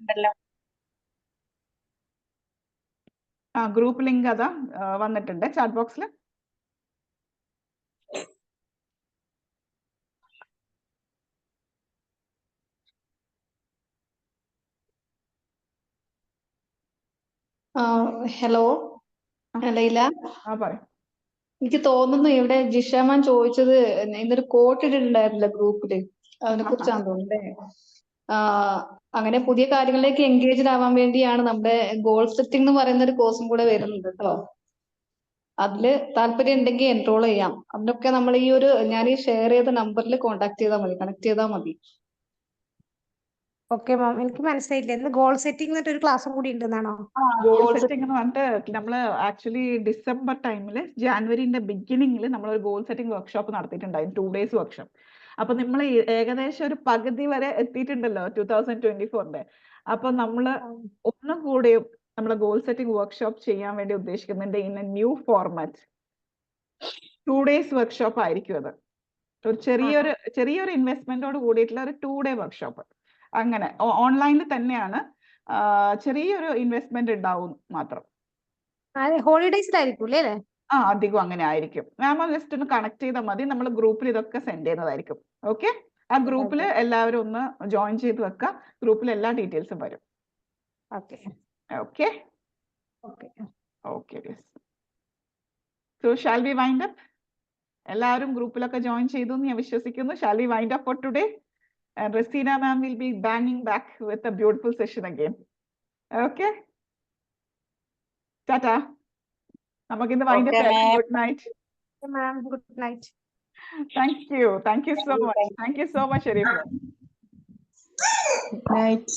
ഉണ്ടല്ലോ. ഗ്രൂപ്പ് ലിങ്ക് അതാ വന്നിട്ടുണ്ട് ചാറ്റ് ബോക്സിൽ. ഹലോ ലൈല, പറയും. എനിക്ക് തോന്നുന്നു ഇവിടെ ജിഷാമാൻ ചോദിച്ചത് ഇന്നൊരു കോട്ട് ഇട്ടിട്ടുണ്ടായിരുന്നില്ല ഗ്രൂപ്പില്, അതിനെ കുറിച്ചാണ് തോന്നുന്നേ. അങ്ങനെ പുതിയ കാര്യങ്ങളിലേക്ക് എൻഗേജ്ഡ് ആവാൻ വേണ്ടിയാണ് നമ്മുടെ ഗോൾ സെറ്റിംഗ് എന്ന് പറയുന്ന ഒരു കോഴ്സും കൂടെ വരുന്നുണ്ട് കേട്ടോ. അതില് താല്പര്യം ഉണ്ടെങ്കിൽ എൻറോൾ ചെയ്യാം. അതിനൊക്കെ നമ്മൾ ഞാൻ ഈ ഷെയർ ചെയ്ത നമ്പറിൽ കോൺടാക്ട് ചെയ്താൽ മതി, കണക്ട് ചെയ്താൽ മതി. ഓക്കെ മാം, എനിക്ക് മനസ്സിലായില്ല. ഇന്ന് ഗോൾ സെറ്റിംഗ് ഒരു ക്ലാസ്സും കൂടി ഉണ്ടെന്നാണോ? ഗോൾ സെറ്റിംഗ് എന്ന് പറഞ്ഞിട്ട് നമ്മള് ആക്ച്വലി ഡിസംബർ ടൈമില്, ജാനുവരിന്റെ ബിഗിനിങ്ങിൽ നമ്മൾ ഒരു ഗോൾ സെറ്റിംഗ് വർക്ക്ഷോപ്പ് നടത്തിയിട്ടുണ്ടായിരുന്നു. 2 days വർക്ക്ഷോപ്പ്. അപ്പൊ നമ്മൾ ഏകദേശം ഒരു പകുതി വരെ എത്തിയിട്ടുണ്ടല്ലോ 2024. അപ്പൊ നമ്മള് ഒന്നും കൂടി നമ്മളെ ഗോൾ സെറ്റിംഗ് വർക്ക്ഷോപ്പ് ചെയ്യാൻ വേണ്ടി ഉദ്ദേശിക്കുന്നുണ്ട്. In A new format. 2 days workshop ആയിരിക്കും അത്. ഒരു ചെറിയൊരു ഇൻവെസ്റ്റ്മെന്റോട് കൂടിയിട്ടുള്ള ഒരു 2 day വർക്ക്ഷോപ്പ്. അങ്ങനെ ഓൺലൈനിൽ തന്നെയാണ്. ചെറിയൊരു ഇൻവെസ്റ്റ്മെന്റ് ഉണ്ടാവും മാത്രം. ഹോളിഡേയ്സിലായിരിക്കും അല്ലേ? അധികം അങ്ങനെ ആയിരിക്കും. മാം ജസ്റ്റ് ഒന്ന് കണക്ട് ചെയ്താൽ മതി. നമ്മൾ ഗ്രൂപ്പിൽ ഇതൊക്കെ സെൻഡ് ചെയ്യുന്നതായിരിക്കും. ഓക്കെ. ആ ഗ്രൂപ്പിൽ എല്ലാവരും ഒന്ന് ജോയിൻ ചെയ്ത് വെക്കുക. ഗ്രൂപ്പിൽ എല്ലാ ഡീറ്റെയിൽസും വരും. Okay okay okay okay. So shall we wind up? എല്ലാവരും ഗ്രൂപ്പിലൊക്കെ ജോയിൻ ചെയ്തു എന്ന് ഞാൻ വിശ്വസിക്കുന്നു. Shall we wind up for today? And Rasina ma'am will be banging back with a beautiful session again. Okay? Tata. Namakinde wind up. Good night. Ma'am, good night. Thank you so much. Thank you so much, Sharif. Good night.